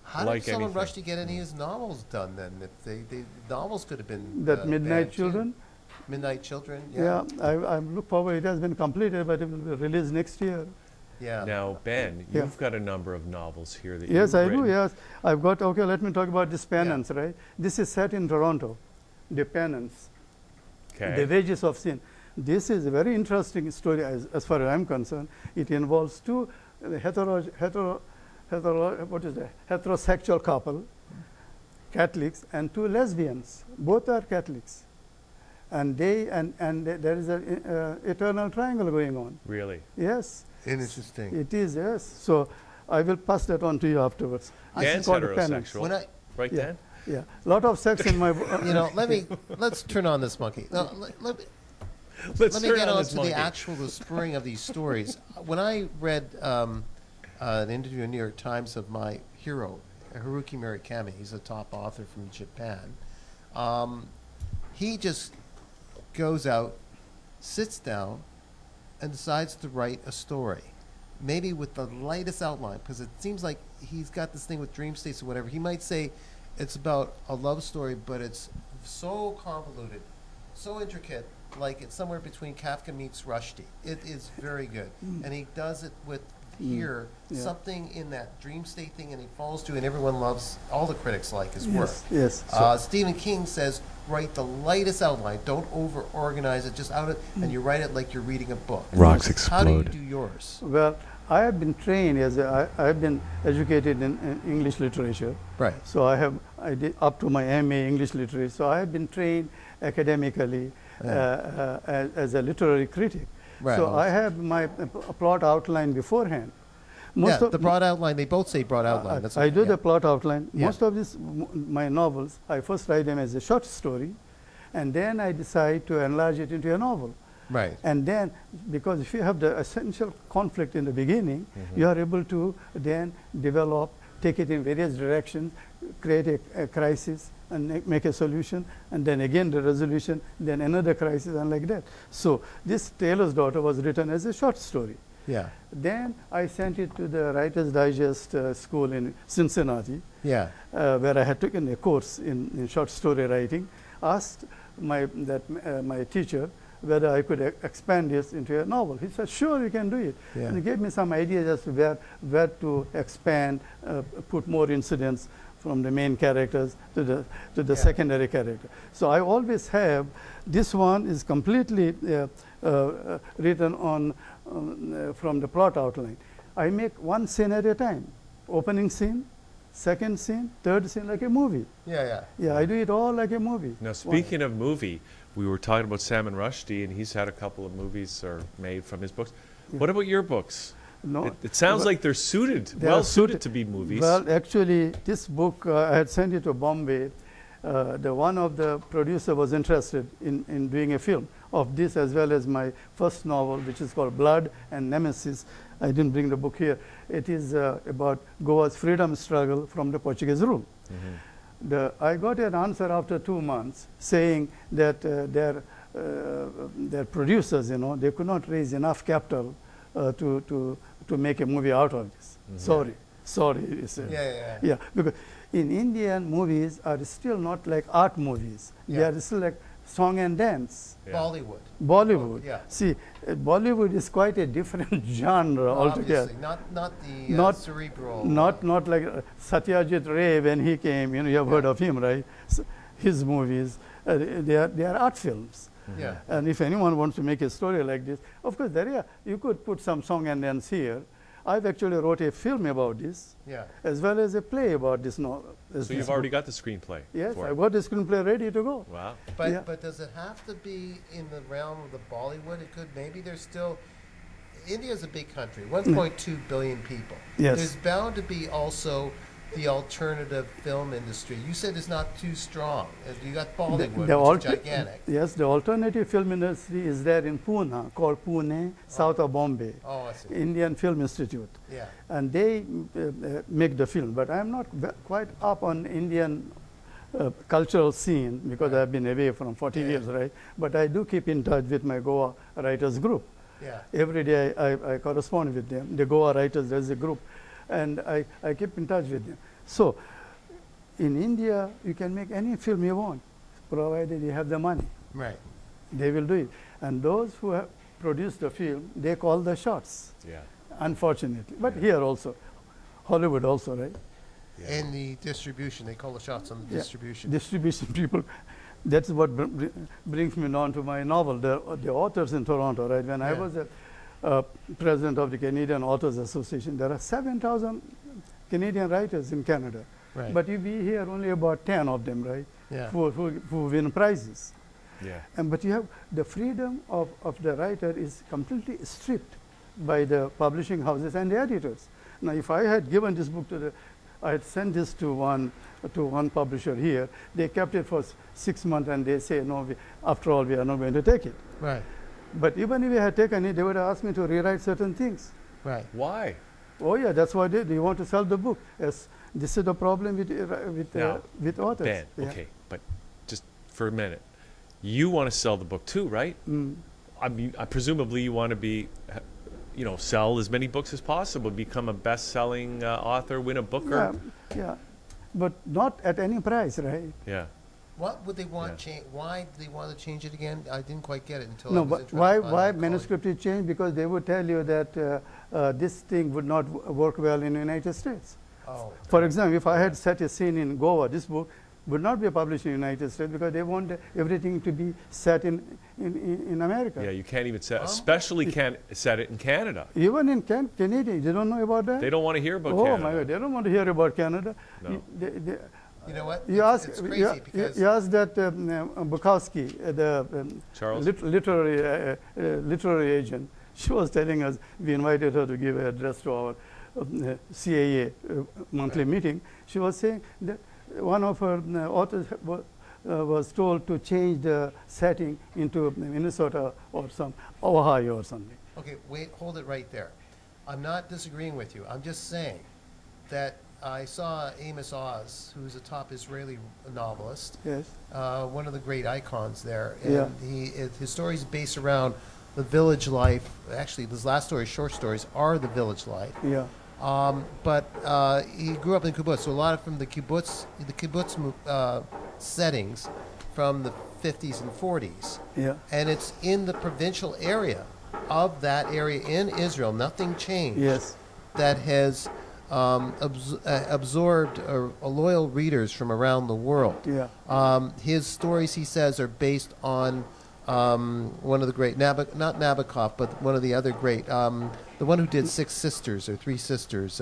How Like did Salman anything. Rushdie get any of his novels done then? If they novels could have been That Midnight banned, too. Children, Midnight Children. yeah, I look forward. It has been completed, but it will be released next year. Yeah. Now, Ben, Yeah. you've got a number of novels here that Yes, you've I written. do. Yes, I've got. Okay, let me talk about this Penance. Right, this is set in Toronto. The Penance, Okay. the wages of sin. This is a very interesting story as far as I'm concerned. It involves two heterosexual couple, Catholics, and two lesbians. Both are Catholics, and there is an eternal triangle going on. Really? Yes, Interesting. it is. Yes, so I will pass that on to you afterwards. This Dan's is called a Penance. heterosexual. When I, Right, Yeah. Dan? Yeah, lot of sex in my. let's turn on this monkey. No, let me Let's let me turn get on on this to monkey. the actual the spring of these stories. When I read an interview in New York Times of my hero, Haruki Murakami, he's a top author from Japan. He just goes out, sits down, and decides to write a story, maybe with the lightest outline, because it seems like he's got this thing with dream states or whatever. He might say it's about a love story, but it's so convoluted, so intricate, like it's somewhere between Kafka meets Rushdie. It is very good. And he does it with here, Yeah. something in that dream state thing, and he falls to, and everyone loves, all the critics like his work. Yes. Stephen King says, write the lightest outline. Don't over-organize it. Just out it, and you write it like you're reading a book. Rocks How do you explode. do yours? Well, I have been trained I've been educated in English literature. Right. So I did up to my MA English literature. So I have been trained academically as a literary critic. Right. So I have my plot outline beforehand. The broad outline. They both say broad outline. That's I do yeah. the plot outline. Yeah. Most of my novels, I first write them as a short story, and then I decide to enlarge it into a novel. Right. And then, because if you have the essential conflict in the beginning, you are able to then develop, take it in various directions, create a crisis, and make a solution, and then again the resolution, then another crisis, and like that. So this Taylor's Daughter was written as a short story. Yeah. Then I sent it to the Writer's Digest school in Cincinnati, Yeah. where I had taken a course in short story writing. Asked my teacher whether I could expand this into a novel. He said, "Sure, you can do it." Yeah. And he gave me some ideas as to where to expand, put more incidents from the main characters to the Yeah. secondary character. So I always have, this one is completely written on from the plot outline. I make one scene at a time. Opening scene, second scene, third scene, like a movie. Yeah, yeah. Yeah, I do it all like a movie. Now, speaking of movie, we were talking about Salman Rushdie, and he's had a couple of movies made from his books. What about your books? No, It sounds well, like they're suited, they well are suited to be movies. Well, actually, this book, I had sent it to Bombay. The one of the producer was interested in doing a film of this, as well as my first novel, which is called Blood and Nemesis. I didn't bring the book here. It is about Goa's freedom struggle from the Portuguese rule. I got an answer after 2 months saying that their producers, they could not raise enough capital to make a movie out of this. Sorry, he said. Yeah. Because in Indian movies are still not like art movies. They Yeah. are still like song and dance. Yeah. Bollywood. Bollywood. Oh, yeah. See, Bollywood is quite a different genre altogether. Obviously, not the Not- cerebral. Not like Satyajit Ray when he came. You have heard of him, right? His movies, they are art films. Yeah. And if anyone wants to make a story like this, of course, you could put some song and dance here. I've actually wrote a film about this, Yeah. as well as a play about this novel. So you've already got the screenplay. Yes, for I it. got the screenplay ready to go. Wow. But Yeah. but does it have to be in the realm of the Bollywood? It could. Maybe there's still. India's a big country, 1.2 billion people. Yes. There's bound to be also the alternative film industry. You said it's not too strong. You got Bollywood, which is gigantic. Yes, the alternative film industry is there in Pune, called Pune, south of Bombay, Oh, I see. Indian Film Institute. Yeah. And they make the film. But I'm not quite up on Indian cultural scene because Right. I've been away from 40 Yeah. years, right? But I do keep in touch with my Goa writers group. Yeah. Every day I correspond with them. The Goa writers, there's a group. And I keep in touch with them. So in India, you can make any film you want, provided you have the money. Right. They will do it. And those who have produced the film, they call the shots, Yeah. unfortunately. But Yeah. here also, Hollywood also, right? Yeah. And the distribution, they call the shots on the Yeah. distribution. Distribution people, that's what brings me on to my novel, the authors in Toronto, right? When I Yeah. was president of the Canadian Authors Association, there are 7,000 Canadian writers in Canada. Right. But we hear only about 10 of them, right? Yeah. Who win prizes. Yeah. But you have the freedom of the writer is completely stripped by the publishing houses and the editors. Now, if I had given this book I had sent this to one publisher here, they kept it for 6 months and they say, no, after all, we are not going to take it. Right. But even if we had taken it, they would have asked me to rewrite certain things. Right. Why? Oh yeah, that's what they do. You want to sell the book. Yes, this is the problem Now, with authors. Ben, Yeah. okay, but just for a minute, you want to sell the book too, right? Mm. I mean, presumably you want to be, sell as many books as possible, become a best-selling author, win a Booker. Yeah, but not at any price, right? Yeah. What would they want Yeah. change? Why do they want to change it again? I didn't quite get it until I No, was but interested why by the manuscript is changed? Because they would tell you that this thing would not work well in the United States. Oh. For example, if I had set a scene in Goa, this book would not be published in the United States because they want everything to be set in America. Yeah, you can't even especially can't set it in Canada. Even in Canada, they don't know about that? They don't want to hear about Oh Canada. my God, they don't want to hear about Canada. No. You know what? You ask, It's crazy because you ask that Bukowski, the Charles? literary agent. She was telling us, we invited her to give an address to our CAA monthly meeting. She was saying that one of her authors was told to change the setting into Minnesota or Ohio or something. okay, wait, hold it right there. I'm not disagreeing with you. I'm just saying that I saw Amos Oz, who's a top Israeli novelist, Yes. one of the great icons there, Yeah. and his story is based around the village life. Actually, these last stories, short stories, are the village life. Yeah. But he grew up in kibbutz, so a lot of from the kibbutz settings from the 50s and 40s. Yeah. And it's in the provincial area of that area in Israel. Nothing changed. Yes. That has absorbed loyal readers from around the world. Yeah. His stories, he says, are based on one of the great, not Nabokov, but one of the other great, the one who did Six Sisters or Three Sisters,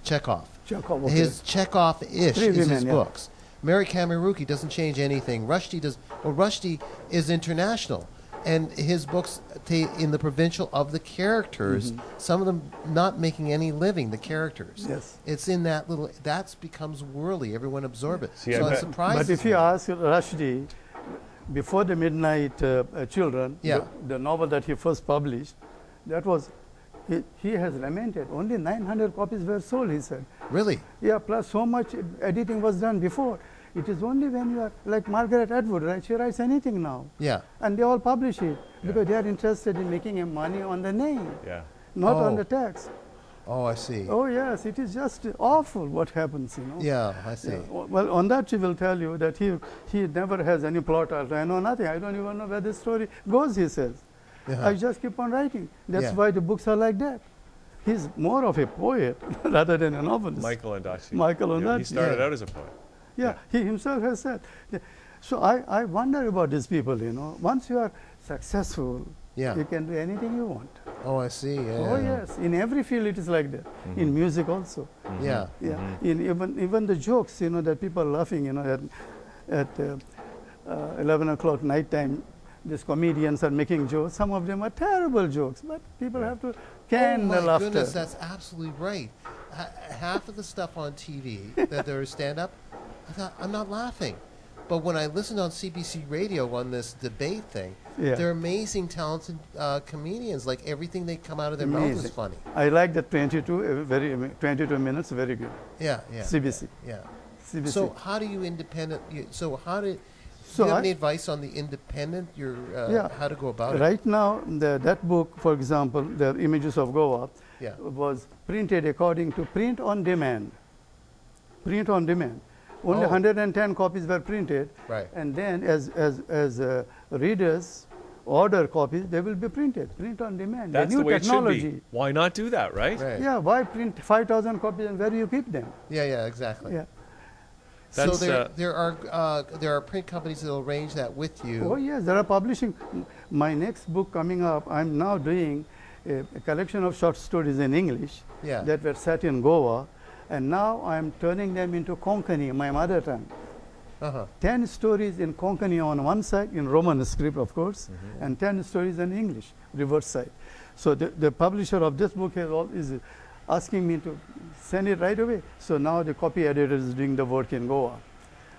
Chekhov. Chekhov, okay. His Chekhov-ish Three is his women, yeah. books. Mary Kamiruki doesn't change anything. Rushdie does. Well, Rushdie is international, and his books in the provincial of the characters. Some of them not making any living. The characters. Yes. It's in that little. That becomes worldly. Everyone absorb it. See, I so it bet- surprises. But if you me. ask Rushdie, before the Midnight Children, Yeah. the novel that he first published, that was, he has lamented, only 900 copies were sold, he said. Really? Yeah, plus so much editing was done before. It is only when you are, like Margaret Atwood, right? She writes anything now. Yeah. And they all publish it because they are interested in making money on the name, Yeah. not on Oh. the text. Oh, I see. Oh yes, it is just awful what happens, you know. Yeah, I see. Yeah, well, on that she will tell you that he never has any plot. I know nothing. I don't even know where the story goes, he says. Yeah. I just keep on writing. That's Yeah. why the books are like that. He's more of a poet rather than a novelist. Michael Ondaatje. Michael He Ondaatje. started Yeah. out as a poet. Yeah, he himself has said. So I wonder about these people, you know. Once you are successful, Yeah. you can do anything you want. Oh, I see. Yeah. Oh yes, in every field it is like that. In music also. Yeah. Yeah, in even the jokes, you know, that people are laughing, you know, at 11 o'clock night time, these comedians are making jokes. Some of them are terrible jokes, but people have to can oh the my laughter. goodness, that's absolutely right. Half of the stuff on TV that there is stand-up, I thought, I'm not laughing. But when I listened on CBC Radio on this debate thing, Yeah. they're amazing, talented comedians. Like everything they come out of their mouth is Amazing. funny. I like that 22 minutes, very good. Yeah, yeah. CBC. Yeah. CBC. So how do you so how do So you have I- any advice on the independent, Yeah. how to go about it? Right now, that book, for example, the Images of Goa, Yeah. was printed according to print on demand. Print on demand. Only Oh. 110 copies were printed, Right. and then as readers order copies, they will be printed. Print on demand. That's the the new way it should technology. be. Why not do that, right? Right. Yeah, why print 5,000 copies and where do you keep them? Yeah, yeah, exactly. Yeah. So That's, there are print companies that will arrange that with you. Oh yes, there are publishing. My next book coming up, I'm now doing a collection of short stories in English Yeah. that were set in Goa, and now I'm turning them into Konkani, my mother tongue. Uh-huh. 10 stories in Konkani on one side, in Roman script, of course, and 10 stories in English, reverse side. So the publisher of this book is asking me to send it right away. So now the copy editor is doing the work in Goa.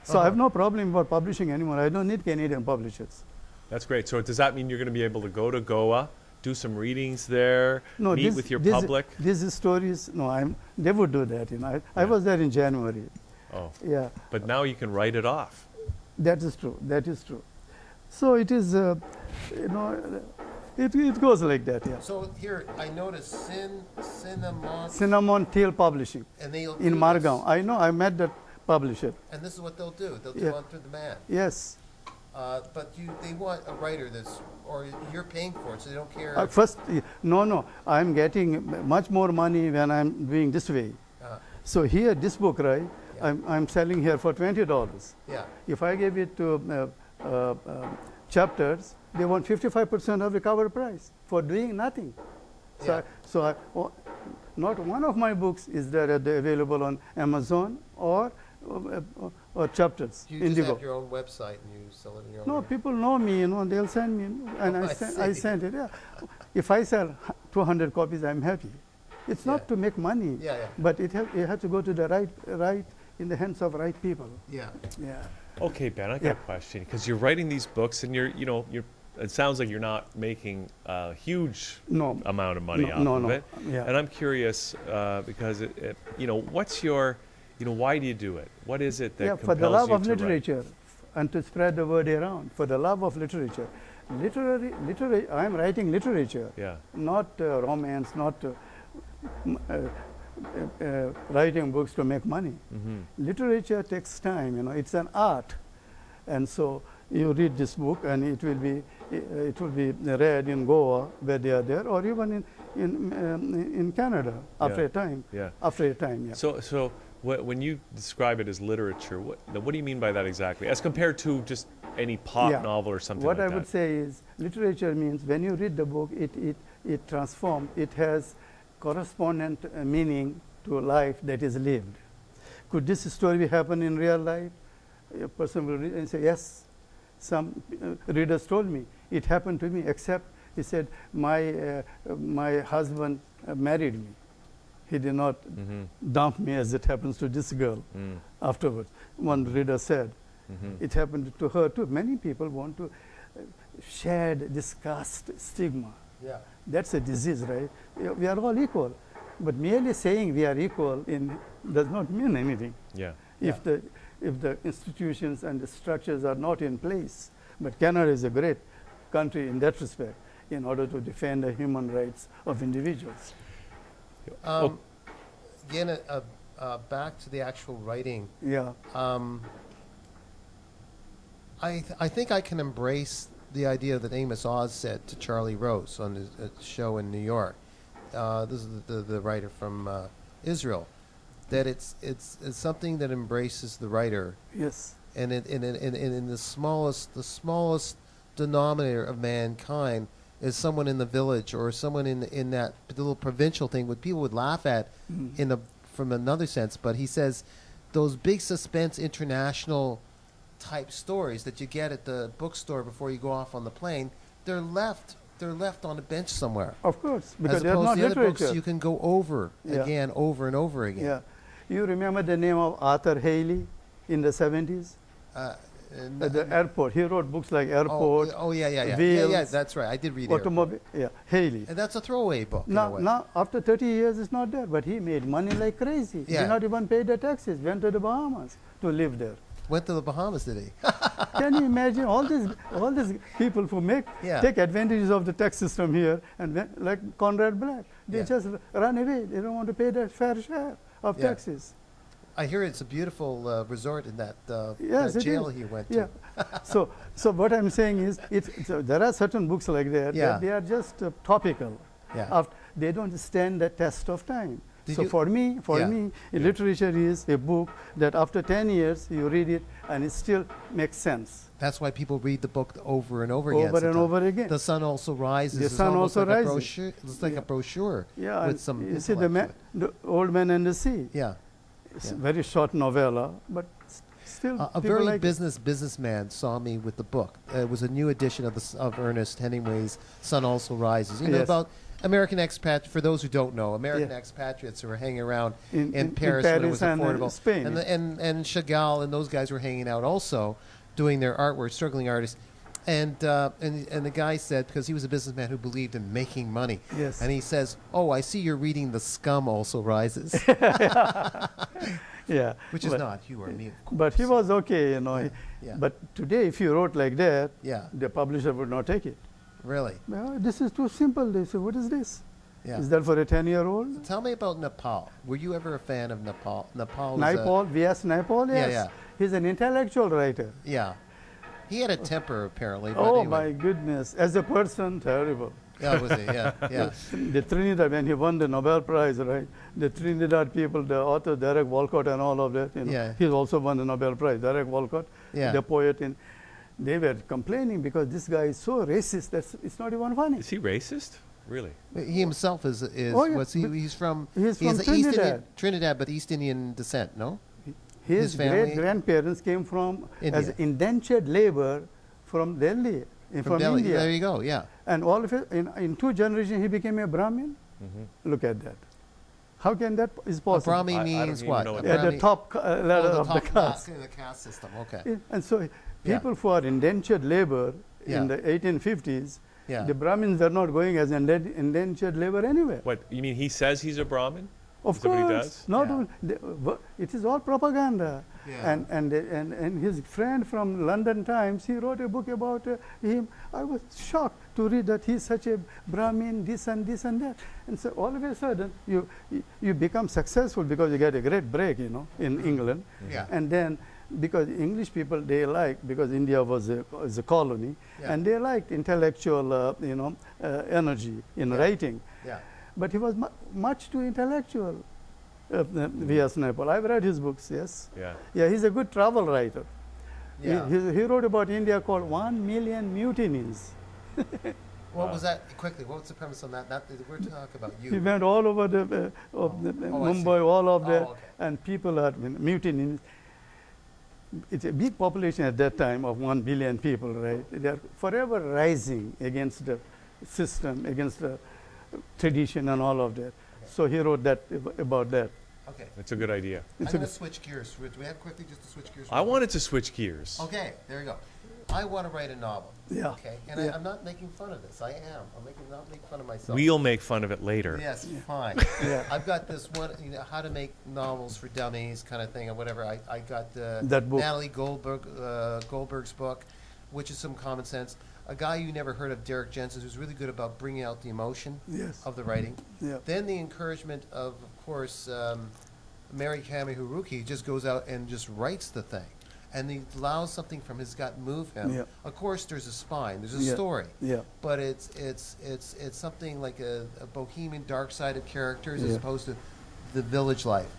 So I have no problem about publishing anymore. I don't need Canadian publishers. That's great. So does that mean you're going to be able to go to Goa, do some readings there, No, meet with your public? These stories, no, they would do that. You know, I was there in January. Oh, Yeah, but now you can write it off. that is true. That is true. So it is, you know, it goes like that. Yeah. So here I noticed Cinnamon, Cinnamon Tail Publishing and they'll in do Margao. this, I know. I met that publisher. and this is what they'll do. They'll do Yeah. on through the man. Yes. But they want a writer that's, or you're paying for it, so they don't care. First, no. I'm getting much more money when I'm doing this way. Uh, So here, this book, right? Yeah. I'm selling here for $20. yeah. If I give it to chapters, they want 55% of the cover price for doing nothing. Yeah. Not one of my books is there available on Amazon or chapters. You just Indigo. have your own website and you sell it in your own. No, people know me, you know, they'll send me, and Oh, I I send it. Yeah. If I sell 200 copies, I'm happy. It's not Yeah. to make money, Yeah, yeah. but it has to go to the right in the hands of right people. Yeah. Yeah. Okay, Ben, I got Yeah. a question because you're writing these books and you're. It sounds like you're not making a huge No. amount of money No, off no, of no. it. Yeah. And I'm curious because what's your, why do you do it? What is it that Yeah, compels for the love you of to write? literature and to spread the word around, for the love of literature. I am writing literature, Yeah. not romance, not writing books to make money. Literature takes time, it's an art. And so you read this book and it will be read in Goa where they are there, or even in Canada after Yeah. a time. Yeah. After a time, yeah. So when you describe it as literature, what do you mean by that exactly? As compared to just any pop Yeah. novel or something What like I that? would say is literature means when you read the book, it transforms, it has correspondent meaning to life that is lived. Could this story happen in real life? A person will read and say, yes, some readers told me, it happened to me, except he said, my husband married me. He did not dump me as it happens to this girl afterwards. One reader said, it happened to her too. Many people want to shed this caste stigma. Yeah. That's a disease, right? We are all equal. But merely saying we are equal does not mean anything. Yeah. If the institutions and the structures are not in place. But Canada is a great country in that respect, in order to defend the human rights of individuals. Again, back to the actual writing. Yeah. I think I can embrace the idea that Amos Oz said to Charlie Rose on his show in New York. This is the writer from Israel. That it's something that embraces the writer, Yes. and in the smallest denominator of mankind is someone in the village or someone in that little provincial thing, what people would laugh at from another sense. But he says those big suspense international type stories that you get at the bookstore before you go off on the plane, they're left on a bench somewhere. Of course, because As they're opposed not to the other literature. books you can go over Yeah. again, over and over again. Yeah. You remember the name of Arthur Haley in the 70s? At the airport. He wrote books like Airport, yeah. Wheels, Yeah, that's right. I did read it. Automobile. Yeah, Haley. And that's a throwaway book. in a way. Now, after 30 years, it's not there, but he made money like crazy. Yeah. Did not even pay the taxes, went to the Bahamas to live there. Went to the Bahamas, did he? Can you imagine all these people who Yeah. take advantages of the tax system here, and like Conrad Black, they Yeah. just run away. They don't want to pay their fair share of Yeah. taxes. I hear it's a beautiful resort in that, Yes, that it jail is. he went Yeah. to. So what I'm saying is, there are certain books like that, Yeah. that they are just topical. Yeah. They don't stand the test of time. Did So you- for me, Yeah. literature is a book that after 10 years you read it and it still makes sense. That's why people read the book over and over again. Over and sometimes. over again. The Sun Also Rises. The is Sun almost Also like Rises. A brochure. It's like Yeah. a brochure Yeah, with and some you see intellect to it. the Old Man and the Sea. Yeah. It's Yeah. a very short novella, but still A people very like it. businessman saw me with the book. It was a new edition of Ernest Hemingway's Sun Also Rises. You know Yes. about American expat. For those who don't know, American Yeah. expatriates who were hanging around In Paris when it was and affordable. Spain. And Chagall and those guys were hanging out also, doing their artwork, struggling artists. And the guy said, because he was a businessman who believed in making money. Yes. And he says, "Oh, I see you're reading The Scum Also Rises," Yeah. which is but, not you or me. Of course. But he was okay, Yeah. But today, if you wrote like that, Yeah. the publisher would not take it. Really. Well, this is too simple. They say, what is this? Yeah. Is that for a 10-year-old? Tell me about Nepal. Were you ever a fan of Nepal? Nepal. Naipaul, V.S. Naipaul, Yeah, yes. yeah. He's an intellectual writer. Yeah. He had a temper apparently. But Oh, anyway. my goodness. As a person, terrible. Yeah, was he? Yeah, yeah. The Trinidad, when he won the Nobel Prize, right? The Trinidad people, the author Derek Walcott and all of that, Yeah. he's also won the Nobel Prize. Derek Walcott, Yeah. the poet, they were complaining because this guy is so racist that it's not even funny. Is he racist? Really? He himself is Oh, yeah. what's he? He's from. He's from East Indian, Trinidad. Trinidad, but East Indian descent. No. His family- great-grandparents came from as India. indentured labor from Delhi, from Delhi. India. There you go. Yeah. And all of it, in 2 generations, he became a Brahmin. Look at that. How can that is A possible? Brahmi I don't means even what? know what A that At the Brahmi- top ladder the of the top caste. in the caste system. Okay. And so Yeah. people who are indentured labor Yeah. in the 1850s, Yeah. the Brahmins were not going as indentured labor anywhere. What, you mean he says he's a Brahmin? Of Is that what he course, does? not Yeah. only, it is all propaganda. Yeah. And his friend from London Times, he wrote a book about him. I was shocked to read that he's such a Brahmin, this and that. And so all of a sudden, you become successful because you get a great break, you know, in England. Yeah. And then because English people, they like, because India was a colony, Yeah. and they liked intellectual, energy in Yeah. writing. Yeah. But he was much too intellectual, V.S. Naipaul. I've read his books, yes. Yeah. Yeah, he's a good travel writer. Yeah. He wrote about India called 1 Million Mutinies. What was that? Quickly, what was the premise on that? We're talking about you. He went all over the Oh, I see. Mumbai, all of there, okay. and people are mutinies. It's a big population at that time of 1 billion people, right? They are forever rising against the system, against the tradition and all of that. So he wrote that about that. Okay. It's a good idea. I'm It's going a, to switch gears. Do we have quickly just to switch gears? I wanted to switch gears. Okay, there you go. I want to write a novel. Yeah. Okay, and Yeah. I'm not making fun of this. I am. I'm not making fun of myself. We'll make fun of it later. Yes, fine. Yeah. I've got this one, how to make novels for dummies kind of thing or whatever. I got That book. Natalie Goldberg's book, which is some common sense. A guy you never heard of, Derek Jensen, who's really good about bringing out the emotion Yes. of the writing. Yeah. Then the encouragement of course, Marianne who just goes out and just writes the thing. And he allows something from his gut move him. Yeah. Of course, there's a spine, there's a Yeah. story. Yeah. But it's something like a bohemian, dark-sided characters as Yeah. opposed to the village life.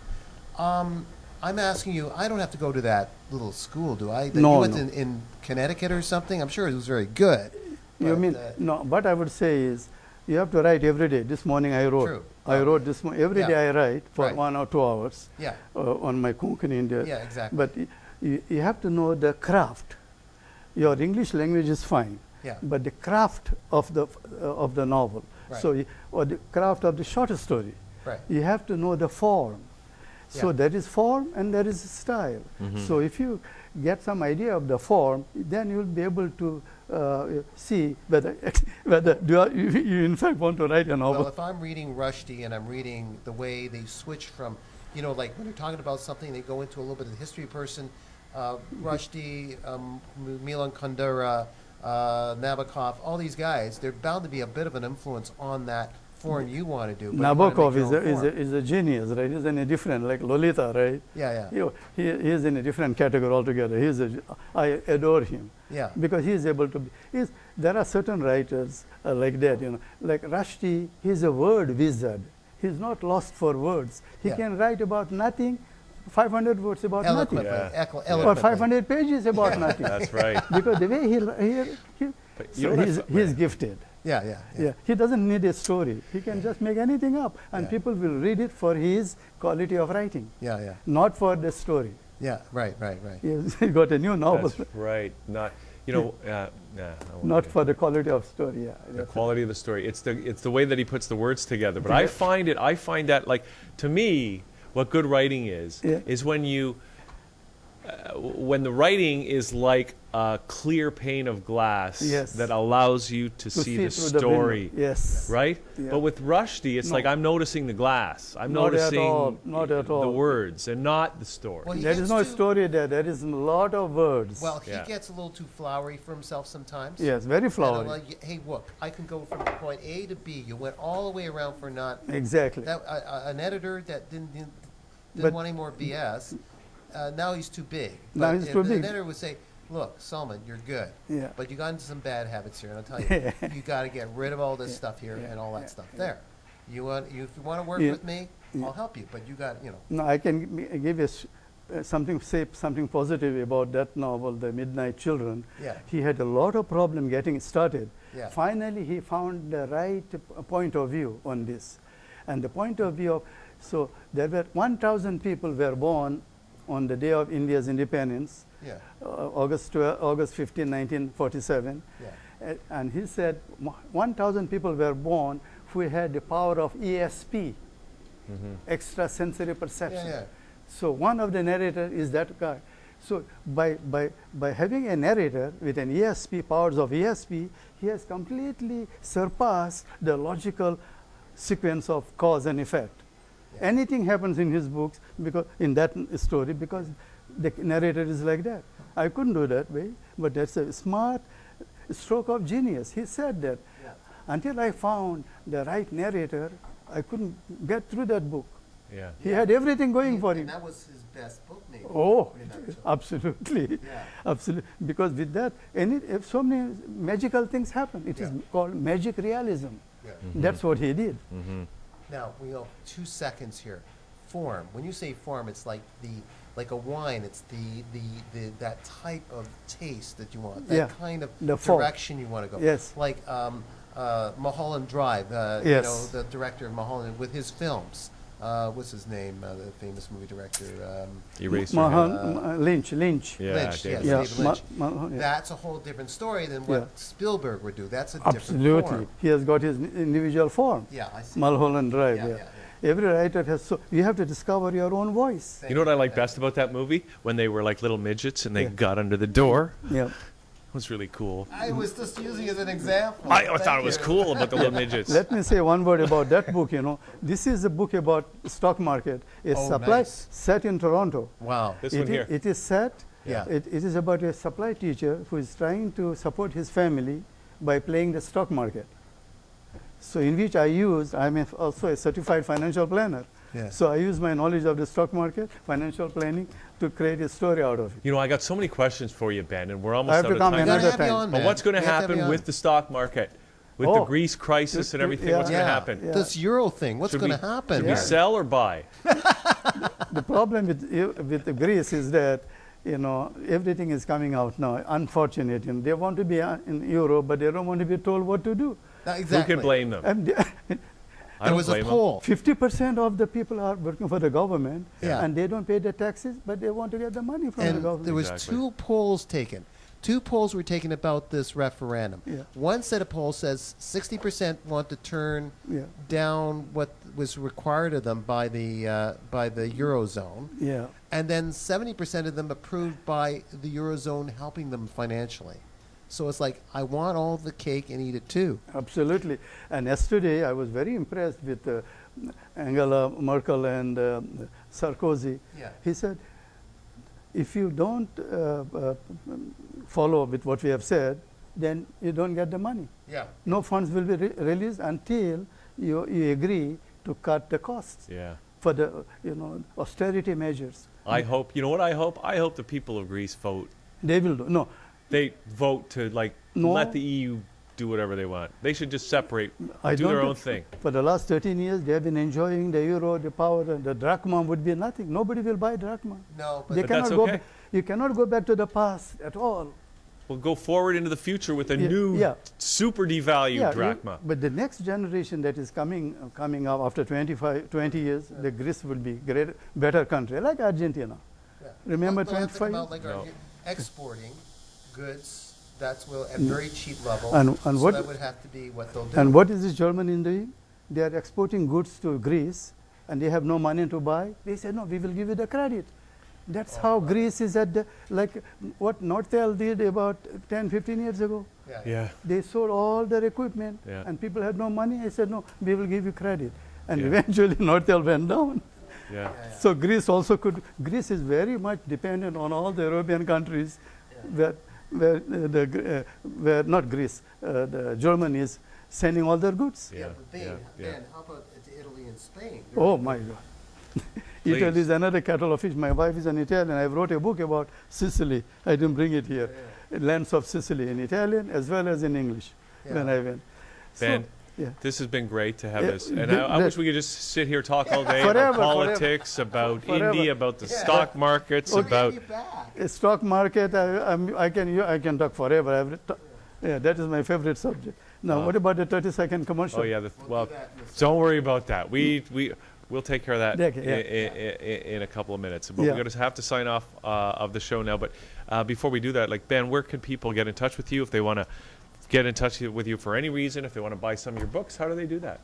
I'm asking you, I don't have to go to that little school, do I? That No, you went no. in Connecticut or something? I'm sure it was very good. You but, mean, no, what I would say is, you have to write every day. This morning I wrote. True. I wrote this morning. Every Yeah. day I write for Right. 1 or 2 hours Yeah, on my Konkan India. yeah, exactly. But you have to know the craft. Your English language is fine, Yeah, but the craft of the novel, Right. so or the craft of the short story, right. you have to know the form. So Yeah. there is form and there is style. So if you get some idea of the form, then you'll be able to see whether you in fact want to write a novel. Well, if I'm reading Rushdie and I'm reading the way they switch from, like when they're talking about something, they go into a little bit of the history person. Rushdie, Milan Kundera, Nabokov, all these guys, they're bound to be a bit of an influence on that form you want to do. but you wanna Nabokov make your own form. is a genius, right? He's in a different, like Lolita, right? Yeah, yeah, He is in a different category altogether. I adore him yeah. because he is able to be. There are certain writers like that, like Rushdie. He's a word wizard. He's not lost for words. He Yeah. can write about nothing, 500 words about Eloquently, nothing, Yeah. or eloquently. 500 pages about nothing. That's right. Because the way But so he's gifted. Yeah, yeah, Yeah, he doesn't need a story. He can just make anything up, and Yeah. people will read it for his quality of writing, yeah, yeah, not for the story. yeah. Right. He got a new novel, That's right. Not, I won't not get for the quality of story. Yeah, the that's quality of the story. It's the way that he puts the words together. But Yeah. I find that, like, to me, what good writing is Yeah. when when the writing is like a clear pane of glass Yes. that allows you to see the through story. window. Yes, Right? Yeah. But with Rushdie, it's No. like I'm noticing the glass. I'm Not at noticing all, not at the all. words and not the story. Well, he There is gets no too- story there. There is a lot of words. Well, he Yeah. gets a little too flowery for himself sometimes. Yes, very And I'm flowery. like, hey, look, I can go from point A to B. You went all the way around for not Exactly. that. An editor that didn't But- want any more BS. Now he's too big. Now But he's if too an big. editor would say, look, Salman, you're good. Yeah. But you got into some bad habits here, and I'll tell you, you got to get rid of all this stuff here Yeah. and all that Yeah. stuff there. If you want to work Yeah. with me, Yeah. I'll help you. But you got, No, I can give you something positive about that novel, The Midnight Children. Yeah. He had a lot of problem getting started. Yeah. Finally, he found the right point of view on this. And the point of view of, so there were 1,000 people were born on the day of India's independence, Yeah. August 15, 1947. Yeah. And he said 1,000 people were born who had the power of ESP, extrasensory perception. Yeah. So one of the narrator is that guy. So by having a narrator with an ESP, powers of ESP, he has completely surpassed the logical sequence of cause and effect. Yeah. Anything happens in his books, because in that story, because the narrator is like that. I couldn't do that way, but that's a smart stroke of genius. He said that. Yeah. Until I found the right narrator, I couldn't get through that book. Yeah. He had everything going for him. And that was his best book, maybe. Oh, in a nutshell. absolutely, Yeah. absolutely. Because with that, if so many magical things happen. It is Yeah. called magic realism. Yeah. That's what he did. Now, we go 2 seconds here. Form. When you say form, it's like a wine. It's the that type of taste that you want. That Yeah, kind of the form. direction you want to go. Yes. Like Mulholland Drive. You Yes. know, the director of Mulholland with his films. What's his name? The famous movie director. Eraserhead. Lynch. Yeah, Lynch. David Yes, Yeah, David Lynch. yeah. That's a whole different story than what Yeah. Spielberg would do. That's a different Absolutely. form. He has got his individual form. Yeah, I see. Mulholland Drive. Yeah, Yeah, yeah, Every writer has so you have to discover your own voice. You know what I like best about that movie? When they were like little midgets and they Yeah. got under the door. Yeah. It was really cool. I was just using it as an example. I thought Thank it was you. cool about the little midgets. Let me say one word about that book. This is a book about stock market. It's Oh, supply nice. set in Toronto. Wow. This one here. It is set. Yeah. It is about a supply teacher who is trying to support his family by playing the stock market. So in which I'm also a certified financial planner. Yes. So I use my knowledge of the stock market, financial planning, to create a story out of it. You know, I got so many questions for you, Ben, and we're almost I have out to of come time. We gotta another have you time. on, But man. what's going to We have happen you with on. the stock market? With the Oh. Greece crisis and everything, Yeah. what's going to happen? Yeah. This Euro thing, what's Should going we- to happen? Should we sell or buy? The problem with Greece is that everything is coming out now. Unfortunate, they want to be in Euro, but they don't want to be told what to do. Exactly. Who can blame them? And I There don't was a blame them. poll. 50% of the people are working for the government, Yeah. and they don't pay the taxes, but they want to get the money from the And government. there was Exactly. 2 polls taken. 2 polls were taken about this referendum. Yeah. One set of polls says 60% want to turn Yeah. down what was required of them by the Eurozone, Yeah. and then 70% of them approved by the Eurozone helping them financially. So it's like, I want all the cake and eat it too. Absolutely. And yesterday, I was very impressed with Angela Merkel and Sarkozy. Yeah. He said, if you don't follow with what we have said, then you don't get the money. Yeah. No funds will be released until you agree to cut the costs Yeah. for the austerity measures. I hope, you know what I hope? I hope the people of Greece vote. They will do. No, They vote to No. let the EU do whatever they want. They should just separate, I do don't their think- own thing. For the last 13 years, they have been enjoying the euro, the power, and the drachma would be nothing. Nobody will buy drachma. No, but They But that's cannot go. okay. You cannot go back to the past at all. We'll go forward into the future with a Yeah, new, yeah. super devalued drachma. But the next generation that is coming up after 20 years, the Greece will be better country, like Argentina. yeah. Remember They'll have to come 25? out like No. exporting goods, that's will at very cheap levels. And so what- that would have to be what they'll do. And what is this Germany doing? They are exporting goods to Greece, and they have no money to buy. They say, no, we will give you the credit. That's how Greece is at like what Nortel did about 10, 15 years ago. yeah. Yeah. They sold all their equipment, Yeah. and people had no money. I said, no, we will give you credit. And Yeah. eventually Nortel went down. Yeah. So Greece also could. Greece is very much dependent on all the European countries, where not Greece, the Germany is sending all their goods. Yeah, but Ben, yeah. Ben, how about to Italy and Spain? Oh my God. Please. Italy is another kettle of fish. My wife is an Italian. I wrote a book about Sicily. I didn't bring it here. Lands of Sicily in Italian as well as in English when Yeah. I went. Ben, yeah. this has been great to have Yeah, this. And the- I the- wish we could just sit here talk all day Forever, about forever. politics, about Forever. India, about the Yeah. stock markets, We'll about... get you back. A stock market, I can talk forever. Yeah, that is my favorite subject. Now, what about the 30-second commercial? Oh, yeah. Well, do that in a don't worry about that. We'll take care of that Okay, in a couple of minutes. But Yeah. we're going to have to sign off of the show now. But before we do that, like, Ben, where can people get in touch with you if they want to get in touch with you for any reason, if they want to buy some of your books? How do they do that?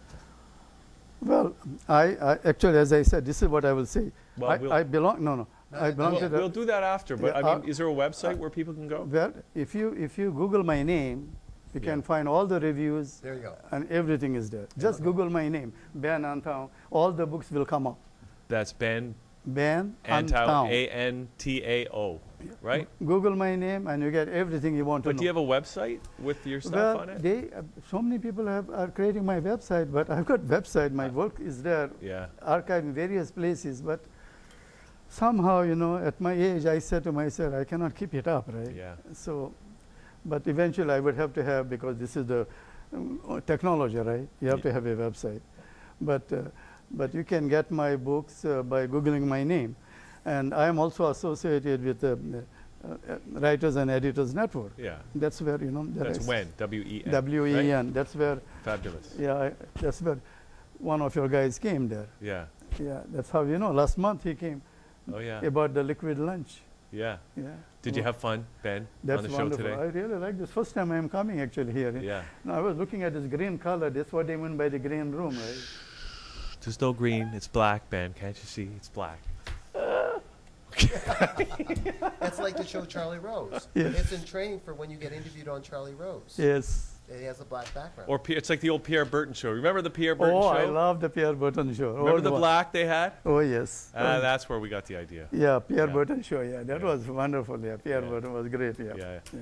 Well, I actually, as I said, this is what I will say. Well, I belong. No. I belong to the. We'll do that after. But, Yeah, I mean, is there a website where people can go? Well, if you Google my name, you Yeah. can find all the reviews. There you go. And everything is there. Just Google my name, Ben Antao. All the books will come up. That's Ben, Ben Antao, Antao. Antao, right? Google my name and you get everything you want to But know. do you have a website with your stuff Well, on it? so many people are creating my website, but I've got website. My work is there, Yeah. archived in various places. But somehow, at my age, I said to myself, I cannot keep it up, right? Yeah. So, but eventually, I would have to have, because this is the technology, right? You have to have a website. But you can get my books by Googling my name. And I am also associated with the Writers and Editors Network. Yeah. That's where, That's when, W-E-N. WEN. right? That's where, Fabulous. that's where one of your guys came there. Yeah. Yeah, that's how, last month he came Oh, yeah. about the liquid lunch. Yeah. Yeah. Did you have fun, Ben, That's on the show wonderful. today? I really like this. First time I am coming actually here. Yeah. No, I was looking at this green color. That's what they mean by the green room, right? There's no green. It's black, Ben. Can't you see? It's black. That's like the show Charlie Rose. Yes. It's in training for when you get interviewed on Charlie Rose. Yes. It has a black background. Or it's like the old Pierre Burton show. Remember the Pierre Burton Oh, show? I love the Pierre Burton show. Remember Old the one. black they had? Oh, yes. That's where we got the idea. Yeah, Pierre Yeah. Burton show. Yeah, that Yeah. was wonderful. Yeah, Pierre Yeah. Burton was great. Yeah. Yeah. Yeah.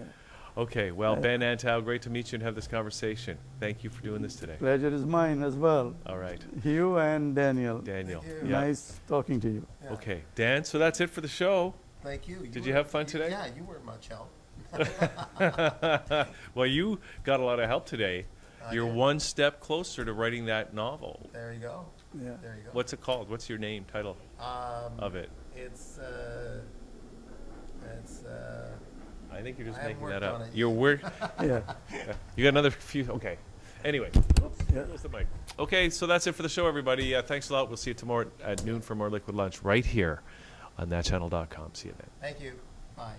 Okay, well, Ben Antao, great to meet you and have this conversation. Thank you for doing this today. Pleasure is mine as well. All right, You and Daniel. Daniel. Thank you. Yeah. Nice talking to you. Yeah. Okay, Dan, so that's it for the show. Thank you. Did you have fun today? Yeah, you weren't much help. Well, you got a lot of help today. I You're did. one step closer to writing that novel. There you go. Yeah. There you go. What's it called? What's your name, title of it? It's I think you're just I haven't making that worked up. on it You're yet. work. Yeah. You got another few. Okay. Anyway, Yeah. where's the mic? Okay, so that's it for the show, everybody. Thanks a lot. We'll see you tomorrow at noon for more Liquid Lunch right here on ThatChannel.com. See you then. Thank you. Bye.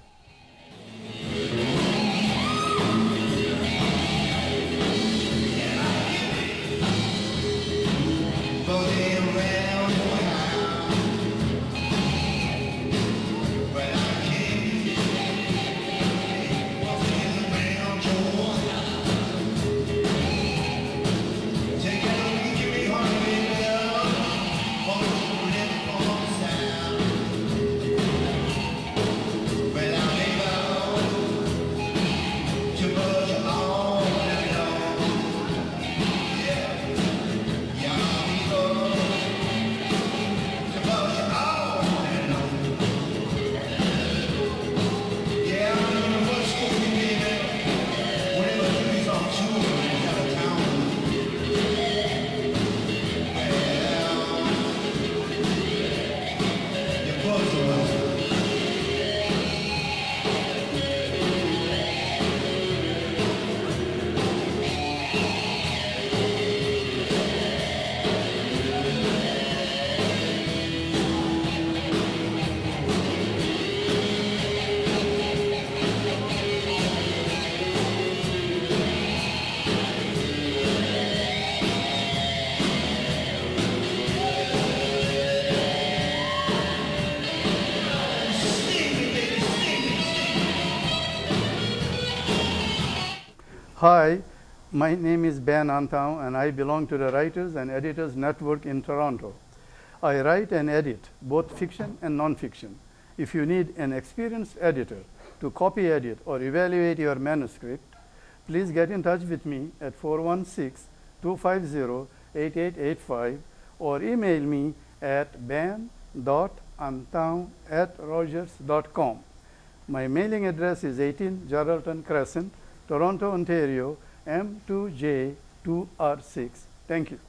Hi, my name is Ben Antao and I belong to the Writers and Editors Network in Toronto. I write and edit both fiction and non-fiction. If you need an experienced editor to copy edit or evaluate your manuscript, please get in touch with me at 416-250-8885 or email me at ban.antao@rogers.com. My mailing address is 18 Geraldton Crescent, Toronto, Ontario, M2J2R6. Thank you.